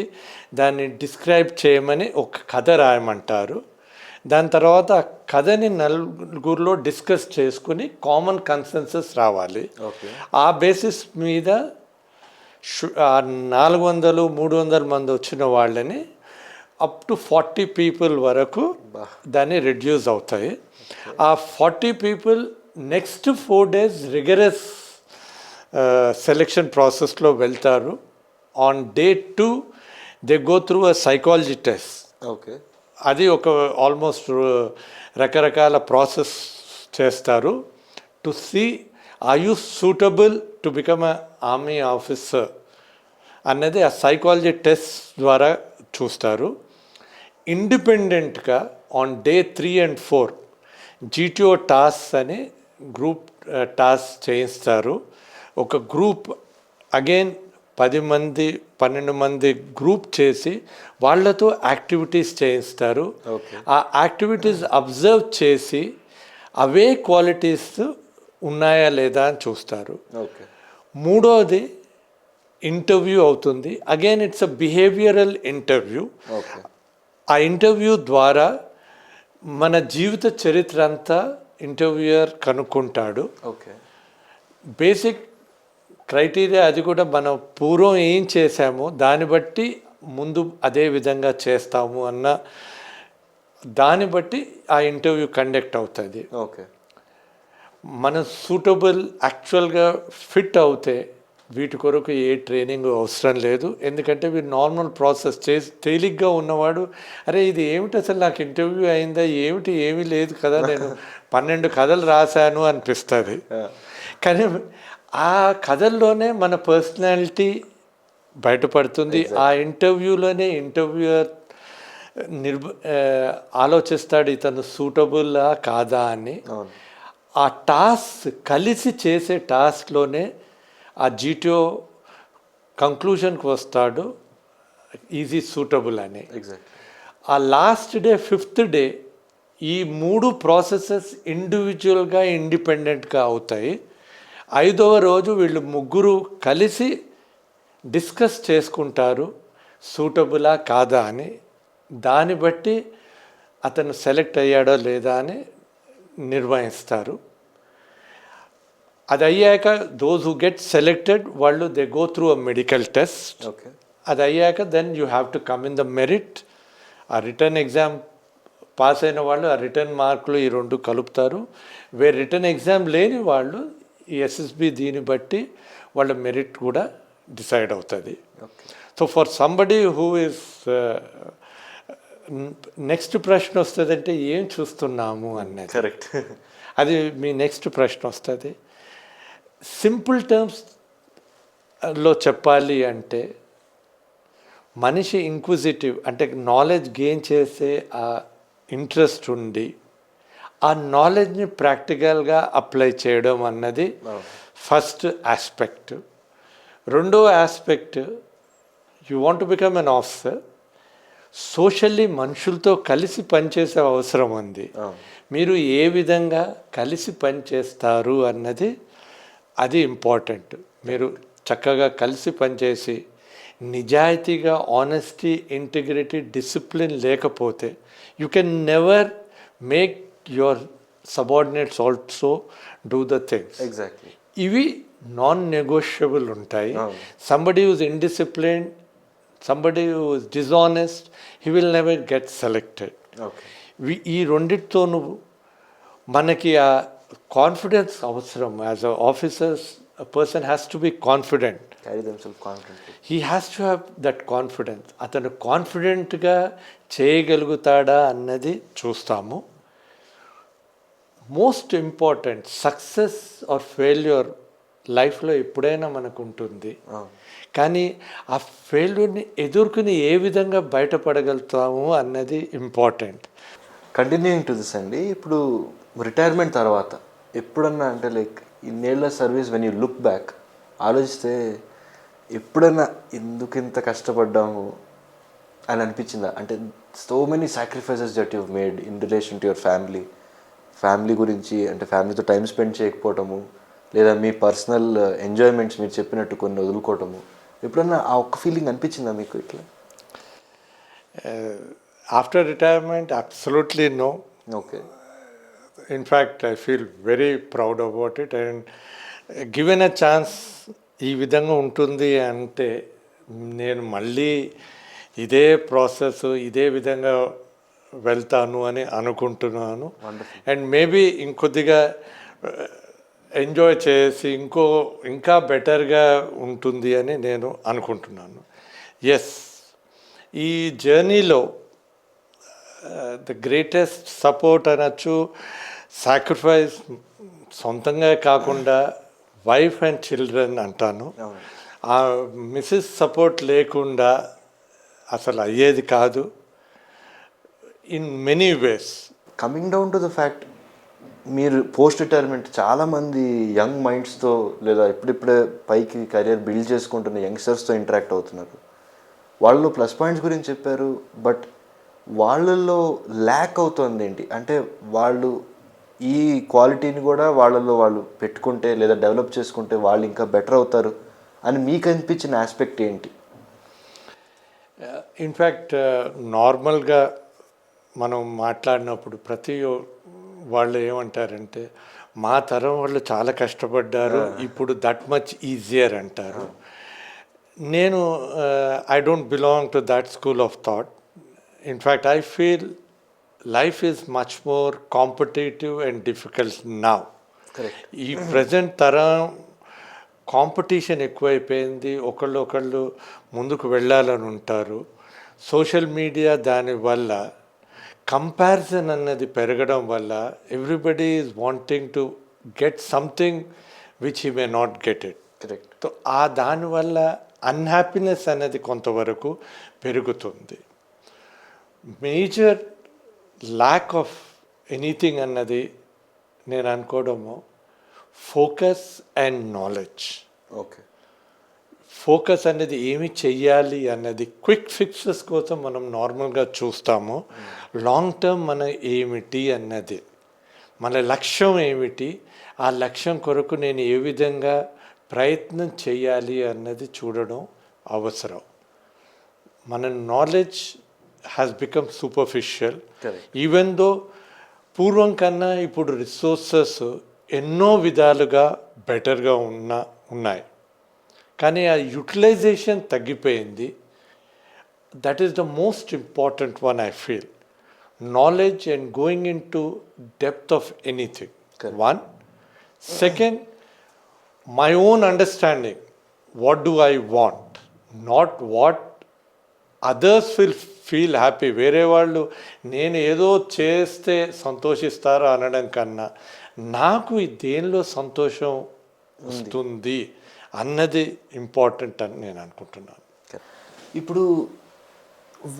దాన్ని డిస్క్రైబ్ చేయమని ఒక కథ రాయమంటారు. దాని తర్వాత ఆ కథని 4గురిలో డిస్కస్ చేసుకుని కామన్ కన్సెన్సస్ రావాలి. ఆ బేసిస్ మీద 400-300 మంది వచ్చిన వాళ్ళని అప్ టు 40 పీపుల్ వరకు దాన్ని రెడ్యూస్ అవుతాయి. ఆ 40 people next 4 days rigorous selection ప్రాసెస్లో వెళ్తారు. On day 2 they go through a psychology test. అది ఒక ఆల్మోస్ట్ రకరకాల ప్రాసెస్ చేస్తారు to see are you suitable to become a army officer అన్నది ఆ సైకాలజీ టెస్ట్ ద్వారా చూస్తారు. ఇండిపెండెంట్గా on day 3 and 4 GTO task అని గ్రూప్ టాస్క్ చేయిస్తారు. ఒక గ్రూప్ అగైన్ 10 మంది 12 మంది గ్రూప్ చేసి వాళ్ళతో యాక్టివిటీస్ చేయిస్తారు. ఆ యాక్టివిటీస్ అబ్జర్వ్ చేసి అవే క్వాలిటీస్ ఉన్నాయా లేదా అని చూస్తారు. ఓకే. మూడోది ఇంటర్వ్యూ అవుతుంది. Again it's a behavioural interview. Okay. ఆ ఇంటర్వ్యూ ద్వారా మన జీవిత చరిత్ర అంతా ఇంటర్వ్యూయర్ కనుక్కుంటాడు. ఓకే. బేసిక్ క్రైటీరియా అది కూడా మనం పూర్వం ఏం చేశామో దాన్ని బట్టి ముందు అదే విధంగా చేస్తాము అన్న దాన్ని బట్టి ఆ ఇంటర్వ్యూ కండక్ట్ అవుతుంది. ఓకే. మన సూటబుల్ యాక్చువల్గా ఫిట్ అవుతే వీటి కొరకు ఏ ట్రైనింగ్ అవసరం లేదు. ఎందుకంటే వీరు నార్మల్ ప్రాసెస్ చేసి తేలిగ్గా ఉన్నవాడు, అరే ఇది ఏమిటి అసలు నాకు ఇంటర్వ్యూ అయిందా ఏమిటి, ఏమీ లేదు కదా, నేను 12 కథలు రాశాను అనిపిస్తుంది. కానీ ఆ కథల్లోనే మన పర్సనాలిటీ బయటపడుతుంది. ఆ ఇంటర్వ్యూలోనే ఇంటర్వ్యూయర్ ఆలోచిస్తాడు ఇతను సూటబుల్లా కాదా అని. ఆ టాస్క్ కలిసి చేసే టాస్క్లోనే ఆ జీటీఓ కంక్లూషన్కి వస్తాడు ఈజీ సూటబుల్ అని. ఆ లాస్ట్ డే 5th డే ఈ 3 ప్రాసెసెస్ ఇండివిజువల్గా ఇండిపెండెంట్గా అవుతాయి. 5వ రోజు వీళ్ళు ముగ్గురు కలిసి డిస్కస్ చేసుకుంటారు సూటబులా కాదా అని. దాన్ని బట్టి అతను సెలెక్ట్ అయ్యాడో లేదా అని నిర్వహిస్తారు. అది అయ్యాక దోస్ హూ గెట్ సెలెక్టెడ్ వాళ్ళు they go through a medical test. Okay. అది అయ్యాక then you have to come in the merit. ఆ రిటర్న్ ఎగ్జామ్ పాస్ అయిన వాళ్ళు ఆ రిటర్న్ మార్కులు ఈ 2 కలుపుతారు. రిటర్న్ ఎగ్జామ్ లేని వాళ్ళు ఈ ఎస్ఎస్బి దీన్ని బట్టి వాళ్ళ మెరిట్ కూడా డిసైడ్ అవుతుంది. So for somebody who is next ప్రశ్న వస్తుందంటే ఏం చూస్తున్నాము అన్నది. కరెక్ట్. అది మీ నెక్స్ట్ ప్రశ్న వస్తుంది. సింపుల్ టర్మ్స్లో చెప్పాలి అంటే మనిషి ఇంక్విజిటివ్ అంటే నాలెడ్జ్ గెయిన్ చేసే ఆ ఇంట్రెస్ట్ ఉండి ఆ నాలెడ్జ్ని ప్రాక్టికల్గా అప్లై చేయడం అన్నది ఫస్ట్ ఆస్పెక్ట్. రెండో aspect, you want to become an officer, socially మనుషులతో కలిసి పనిచేసే అవసరం ఉంది. మీరు ఏ విధంగా కలిసి పనిచేస్తారు అన్నది అది ఇంపార్టెంట్. మీరు చక్కగా కలిసి పనిచేసి నిజాయితీగా ఆనెస్టీ, ఇంటిగ్రిటీ, డిసిప్లిన్ లేకపోతే you can never make your subordinates also do the things. Exactly. ఇవి నాన్ నెగోషియబుల్ ఉంటాయి. Somebody whose indiscipline, somebody who is dishonest, he will never get selected. ఈ రెండిటితోనూ మనకి ఆ కాన్ఫిడెన్స్ అవసరం. As a officers a person has to be confident. Carry themselves confidently. He has to have that confidence. అతను కాన్ఫిడెంట్గా చేయగలుగుతాడా అన్నది చూస్తాము. Most important, success or failure లైఫ్లో ఎప్పుడైనా మనకు ఉంటుంది. కానీ ఆ ఫెయిల్యూర్ని ఎదుర్కొని ఏ విధంగా బయటపడగలుగుతాము అన్నది ఇంపార్టెంట్. కంటిన్యూయింగ్ టు దిస్ అండి, ఇప్పుడు రిటైర్మెంట్ తర్వాత ఎప్పుడన్నా అంటే లైక్ ఇన్నేళ్ల service when you look back ఆలోచిస్తే ఎప్పుడన్నా ఎందుకు ఇంత కష్టపడ్డాము అని అనిపించిందా? అంటే so many sacrifices that you've made in relation to your family గురించి, అంటే ఫ్యామిలీతో టైం స్పెండ్ చేయకపోవటము, లేదా మీ పర్సనల్ ఎంజాయ్మెంట్స్ మీరు చెప్పినట్టు కొన్ని వదులుకోవటము, ఎప్పుడన్నా ఆ ఒక్క ఫీలింగ్ అనిపించిందా మీకు ఇట్లా? After retirement absolutely no. Okay. In fact I feel very proud about it. And given a chance ఈ విధంగా ఉంటుంది అంటే నేను మళ్ళీ ఇదే ప్రాసెస్ ఇదే విధంగా వెళ్తాను అని అనుకుంటున్నాను. అండ్ మేబీ ఇంకొద్దిగా ఎంజాయ్ చేసి ఇంకా బెటర్గా ఉంటుంది అని నేను అనుకుంటున్నాను. ఎస్, ఈ జర్నీలో ద గ్రేటెస్ట్ సపోర్ట్ అనొచ్చు, సాక్రిఫైస్ సొంతంగా కాకుండా వైఫ్ అండ్ చిల్డ్రన్ అంటాను. ఆ మిస్సెస్ సపోర్ట్ లేకుండా అసలు అయ్యేది కాదు in many ways. Coming down to the fact, మీరు పోస్ట్ రిటైర్మెంట్ చాలామంది యంగ్ మైండ్స్తో లేదా ఇప్పుడిప్పుడే పైకి కెరియర్ బిల్డ్ చేసుకుంటున్న యంగ్స్టర్స్తో ఇంటరాక్ట్ అవుతున్నారు. వాళ్ళు ప్లస్ పాయింట్స్ గురించి చెప్పారు, బట్ వాళ్ళల్లో ల్యాక్ అవుతుంది ఏంటి అంటే వాళ్ళు ఈ క్వాలిటీని కూడా వాళ్ళలో వాళ్ళు పెట్టుకుంటే లేదా డెవలప్ చేసుకుంటే వాళ్ళు ఇంకా బెటర్ అవుతారు అని మీకు అనిపించిన ఆస్పెక్ట్ ఏంటి? ఇన్ఫ్యాక్ట్ నార్మల్గా మనం మాట్లాడినప్పుడు వాళ్ళు ఏమంటారంటే మా తరం వాళ్ళు చాలా కష్టపడ్డారు, ఇప్పుడు దట్ మచ్ ఈజియర్ అంటారు. నేను I don't belong to that school of thought. In fact I feel life is much more competitive and difficult now. ఈ ప్రజెంట్ తరం కాంపిటీషన్ ఎక్కువైపోయింది, ఒకళ్ళు ముందుకు వెళ్ళాలని ఉంటారు. సోషల్ మీడియా దానివల్ల కంపారిజన్ అన్నది పెరగడం వల్ల everybody is wanting to get something which he may not get it. Correct. So దానివల్ల అన్హ్యాపీనెస్ అనేది కొంతవరకు పెరుగుతుంది. మేజర్ ల్యాక్ ఆఫ్ ఎనీథింగ్ అన్నది నేను అనుకోవడము focus and knowledge. Okay. Focus అనేది ఏమి చెయ్యాలి అన్నది క్విక్ ఫిక్సెస్ కోసం మనం నార్మల్గా చూస్తాము. లాంగ్ టర్మ్ మన ఏమిటి అన్నది, మన లక్ష్యం ఏమిటి, ఆ లక్ష్యం కొరకు నేను ఏ విధంగా ప్రయత్నం చేయాలి అన్నది చూడడం అవసరం. మన knowledge has become superficial. Even though పూర్వం కన్నా ఇప్పుడు రిసోర్సెస్ ఎన్నో విధాలుగా బెటర్గా ఉన్నాయి, కానీ ఆ యూటిలైజేషన్ తగ్గిపోయింది. That is the most important one I feel. Knowledge and going in to depth of anything, one. Second, my own understanding, what do I want, not what others will feel happy. వేరే వాళ్ళు నేను ఏదో చేస్తే సంతోషిస్తారో అనడం కన్నా నాకు దేనిలో సంతోషం వస్తుంది అన్నది ఇంపార్టెంట్ అని నేను అనుకుంటున్నాను. ఇప్పుడు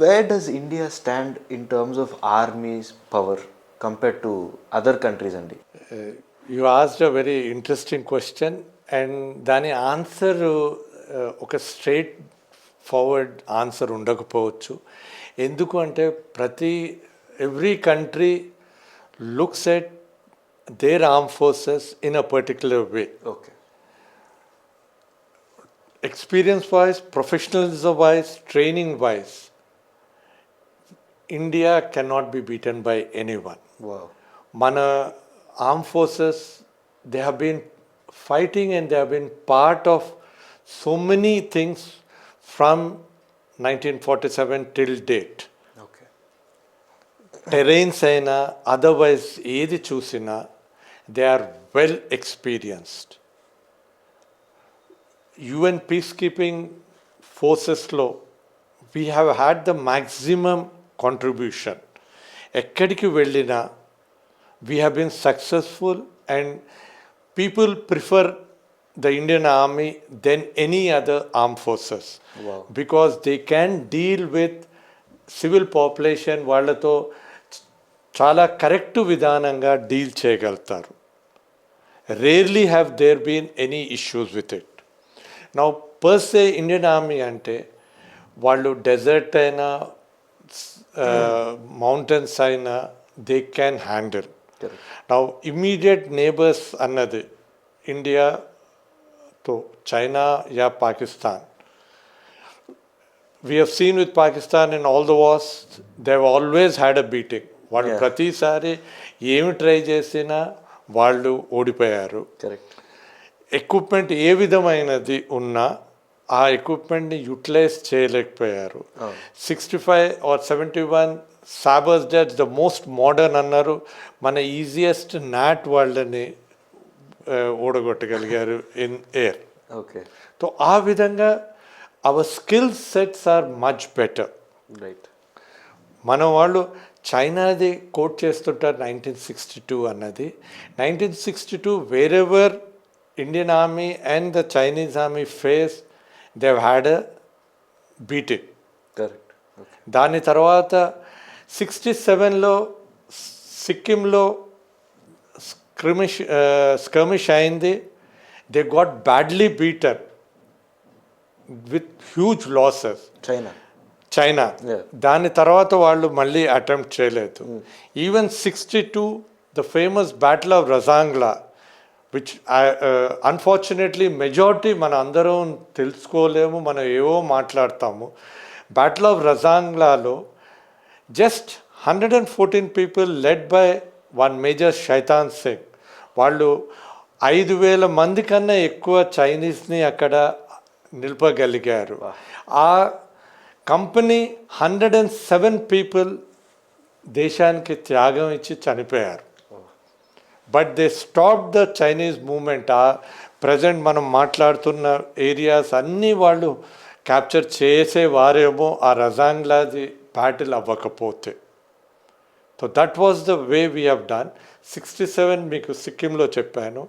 where does India stand in terms of armies power compared to other countries అండి? You asked a very interesting question, and దాని ఆన్సర్ ఒక స్ట్రైట్ ఫార్వర్డ్ ఆన్సర్ ఉండకపోవచ్చు. ఎందుకు అంటే every country looks at their arm forces in a particular way. Okay. Experience wise, professionalism wise, training wise, India cannot be beaten by anyone. మన arm forces, they have been fighting and they have been part of so many things from 1947 till date. Okay. Terrains aina otherwise edi chusina, they are well experienced. UN peacekeeping forces lo we have had the maximum contribution. Ekkadiki vellina we have been successful, and people prefer the Indian Army than any other armed forces. Wow. Because they can deal with civil population, వాళ్ళతో చాలా correct విధానంగా deal చేయగలుగుతారు. Rarely have there been any issues with it. Now per se Indian army అంటే వాళ్ళు desert అయినా mountains అయినా they can handle. Now immediate neighbors అన్నది ఇండియాతో చైనా యా Pakistan. We have seen with Pakistan in all the wars, they have always had a beating. వాళ్ళు ప్రతిసారి ఏమి ట్రై చేసినా వాళ్ళు ఓడిపోయారు. ఎక్విప్మెంట్ ఏ విధమైనది ఉన్నా ఆ ఎక్విప్మెంట్ని యూటిలైజ్ చేయలేకపోయారు. 65 or 71 sabres jets the most modern అన్నారు, మన ఈజియెస్ట్ నాట్ వాళ్ళని ఓడగొట్టగలిగారు ఇన్ ఎయిర్. ఓకే. సో ఆ విధంగా our skill sets are much better. Right. మన వాళ్ళు చైనాది కోట్ చేస్తుంటారు 1962 అన్నది. 1962 wherever Indian army and the Chinese army face they had a beating. Correct. దాని తర్వాత 67లో సిక్కింలో స్కర్మిష్ అయింది. They got badly beaten with huge losses. China దాని తర్వాత వాళ్ళు మళ్ళీ అటెంప్ట్ చేయలేదు. Even 62 the famous Battle of Razangla, which unfortunately majority మన అందరం తెలుసుకోలేము, మనం ఏవో మాట్లాడతాము. బ్యాటిల్ ఆఫ్ రజాంగ్లాలో just 114 people led by one major Shaitan Singh, వాళ్ళు 5,000 మంది కన్నా ఎక్కువ చైనీస్ని అక్కడ నిలపగలిగారు. ఆ కంపెనీ 107 పీపుల్ దేశానికి త్యాగం ఇచ్చి చనిపోయారు. But they stop the Chinese moment. ఆ ప్రజెంట్ మనం మాట్లాడుతున్న ఏరియాస్ అన్నీ వాళ్ళు క్యాప్చర్ చేసేవారేమో ఆ రజాంగ్లాది బ్యాటిల్ అవ్వకపోతే. So that was the way we have done. 67 మీకు సిక్కింలో చెప్పాను.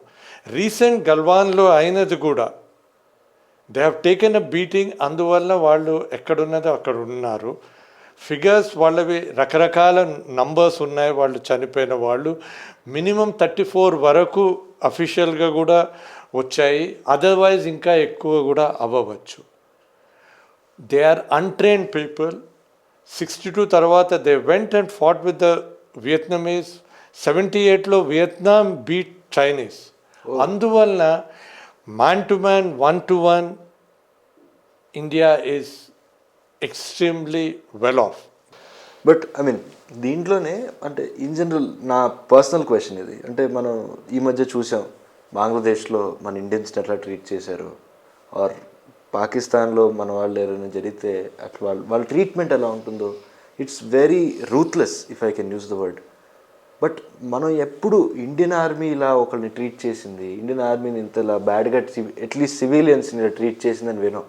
రీసెంట్ గల్వాన్లో అయినది కూడా they have taken a beating. అందువల్ల వాళ్ళు ఎక్కడున్నదో అక్కడ ఉన్నారు. ఫిగర్స్ వాళ్ళవి రకరకాల నంబర్స్ ఉన్నాయి. వాళ్ళు చనిపోయిన వాళ్ళు మినిమం 34 వరకు అఫీషియల్గా కూడా వచ్చాయి. అదర్వైజ్ ఇంకా ఎక్కువ కూడా అవ్వవచ్చు. They are untrained people. 62 తర్వాత they went and fought with the Vietnamese. 78లో వియత్నాం బీట్ చైనీస్. అందువలన man to man, 1-to-1 India is extremely well off. But I mean దీంట్లోనే అంటే ఇన్ జనరల్ నా పర్సనల్ క్వశ్చన్ ఇది. అంటే మనం ఈ మధ్య చూసాం బంగ్లాదేశ్లో మన ఇండియన్స్ని ఎట్లా ట్రీట్ చేశారు, ఆర్ పాకిస్తాన్లో మన వాళ్ళు ఏదైనా జరిగితే అట్లా వాళ్ళ ట్రీట్మెంట్ ఎలా ఉంటుందో, it's very ruthless if I can use the word. But మనం ఎప్పుడు ఇండియన్ ఆర్మీ ఇలా ఒకరిని ట్రీట్ చేసింది, ఇండియన్ ఆర్మీని ఇంతలా బ్యాడ్గా అట్లీస్ట్ సివిలియన్స్ని ఇలా ట్రీట్ చేసిందని వినాం.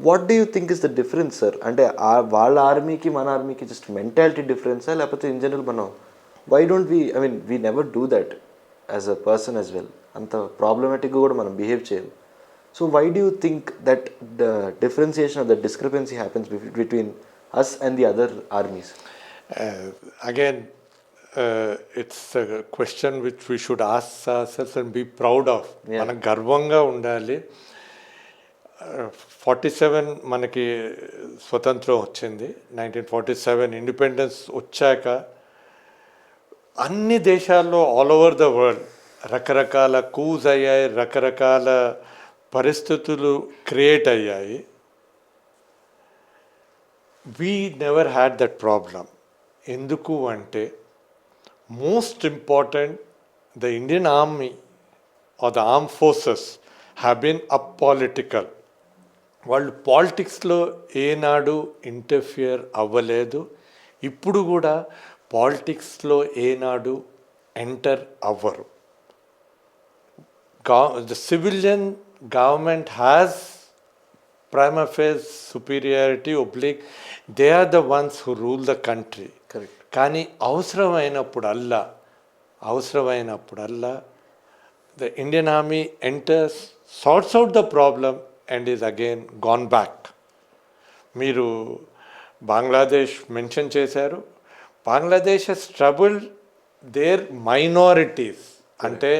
What do you think is the difference sir? అంటే వాళ్ళ ఆర్మీకి మన ఆర్మీకి జస్ట్ మెంటాలిటీ డిఫరెన్సా, లేకపోతే ఇన్ జనరల్ మనం why don't we never do that as a person as well? అంత ప్రాబ్లమాటిక్గా కూడా మనం బిహేవ్ చేయం. So why do you think that the differentiation of the discrepancy happens between us and the other armies? Again, it's a question which we should ask ourselves and be proud of. మనం గర్వంగా ఉండాలి. 47 మనకి స్వతంత్రం వచ్చింది. 1947 independence వచ్చాక అన్ని దేశాల్లో all over the world రకరకాల కూస్ అయ్యాయి, రకరకాల పరిస్థితులు క్రియేట్ అయ్యాయి. We never had that problem. ఎందుకు అంటే most important, the Indian army or the arm forces have been apolitical. వాళ్ళు పాలిటిక్స్లో ఏనాడు ఇంటర్ఫియర్ అవ్వలేదు. ఇప్పుడు కూడా పాలిటిక్స్లో ఏనాడు ఎంటర్ అవ్వరు. The civilian government has prima facie superiority oblique. They are the ones who rule the country. Correct. కానీ అవసరమైనప్పుడల్లా the Indian army enters, sorts out the problem and is again gone back. మీరు Bangladesh mention చేశారు. Bangladesh has troubled their minorities. అంటే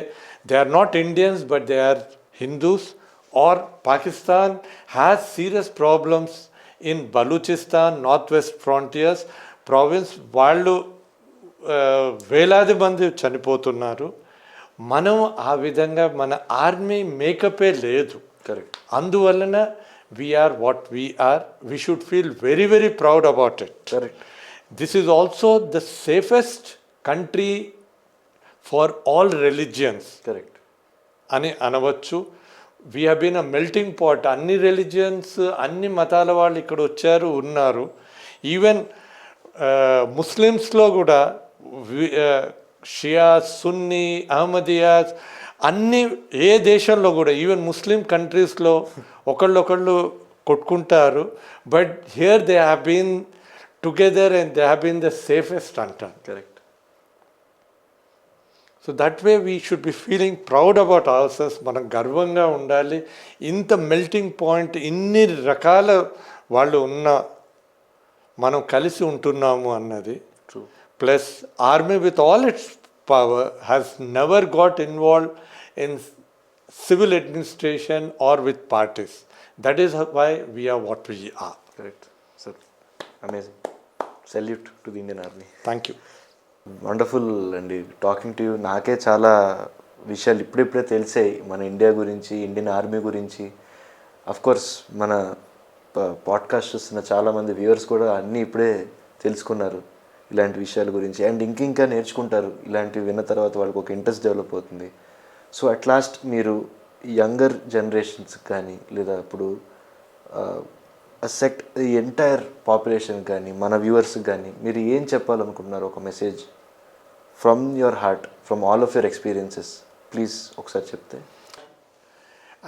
they are not Indians but they are Hindus. Or Pakistan has serious problems in Baluchistan, northwest frontiers province. వాళ్ళు వేలాది మంది చనిపోతున్నారు. మనం ఆ విధంగా మన ఆర్మీ మేకపే లేదు. కరెక్ట్. అందువలన we are what we are. We should feel very very proud about it. Correct. This is also the safest country for all religions. Correct అని అనవచ్చు. We have been a melting pot. అన్ని రిలీజియన్స్, అన్ని మతాల వాళ్ళు ఇక్కడ వచ్చారు, ఉన్నారు. ఈవెన్ ముస్లిమ్స్లో కూడా షియాస్, సున్నీ, అహ్మదియాస్ అన్ని ఏ దేశంలో కూడా ఈవెన్ ముస్లిం కంట్రీస్లో ఒకళ్ళు కొట్టుకుంటారు. But here they have been together and they have been the safest అంటారు. Correct. So that way we should be feeling proud about ourselves. మనం గర్వంగా ఉండాలి. ఇంత మెల్టింగ్ పాయింట్, ఇన్ని రకాల వాళ్ళు ఉన్న మనం కలిసి ఉంటున్నాము అన్నది. True. Plus army with all its power has never got involved in civil administration or with parties. That is why we are what we are. Correct sir. Amazing. Salute to the Indian army. Thank you. Wonderful అండి talking to you. నాకే చాలా విషయాలు ఇప్పుడిప్పుడే తెలిసాయి మన India గురించి, Indian army గురించి. Course మన పాడ్కాస్ట్ చూస్తున్న చాలామంది వ్యూవర్స్ కూడా అన్నీ ఇప్పుడే తెలుసుకున్నారు ఇలాంటి విషయాల గురించి. అండ్ ఇంకింకా నేర్చుకుంటారు ఇలాంటివి విన్న తర్వాత, వాళ్ళకి ఒక ఇంట్రెస్ట్ డెవలప్ అవుతుంది. సో అట్ లాస్ట్ మీరు యంగర్ జనరేషన్స్ కానీ, లేదా ఇప్పుడు సెక్ట్ ఈ ఎంటైర్ పాపులేషన్ కానీ, మన వ్యూవర్స్కి కానీ మీరు ఏం చెప్పాలనుకుంటున్నారు? ఒక message from your heart, from all of your experiences, please ఒకసారి చెప్తే.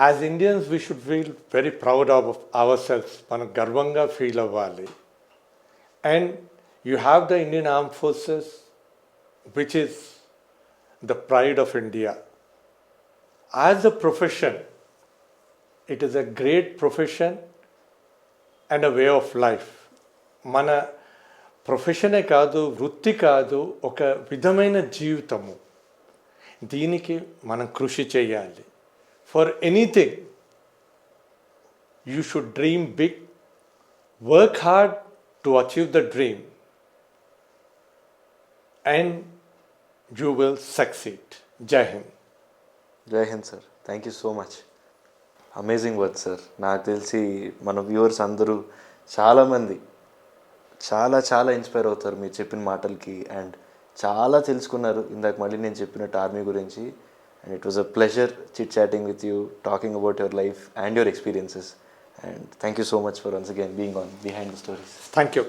As Indians we should feel very proud of our selfs. మనం గర్వంగా ఫీల్ అవ్వాలి. And you have the Indian arm forces which is the pride of India. As a profession, it is a great profession and a way of life. మన ప్రొఫెషనే కాదు, వృత్తి కాదు, ఒక విధమైన జీవితము. దీనికి మనం కృషి చేయాలి. For anything you should dream big, work hard to achieve the dream and you will succeed. జై హింద్. జై హింద్ sir. Thank you so much. Amazing word sir. నాకు తెలిసి మన వ్యూవర్స్ అందరూ చాలామంది చాలా చాలా ఇన్స్పైర్ అవుతారు మీరు చెప్పిన మాటలకి. అండ్ చాలా తెలుసుకున్నారు ఇందాక మళ్ళీ నేను చెప్పినట్టు ఆర్మీ గురించి. And it was a pleasure chit chatting with you, talking about your life and your experiences. And thank you so much for once again being on behind the stories. Thank you.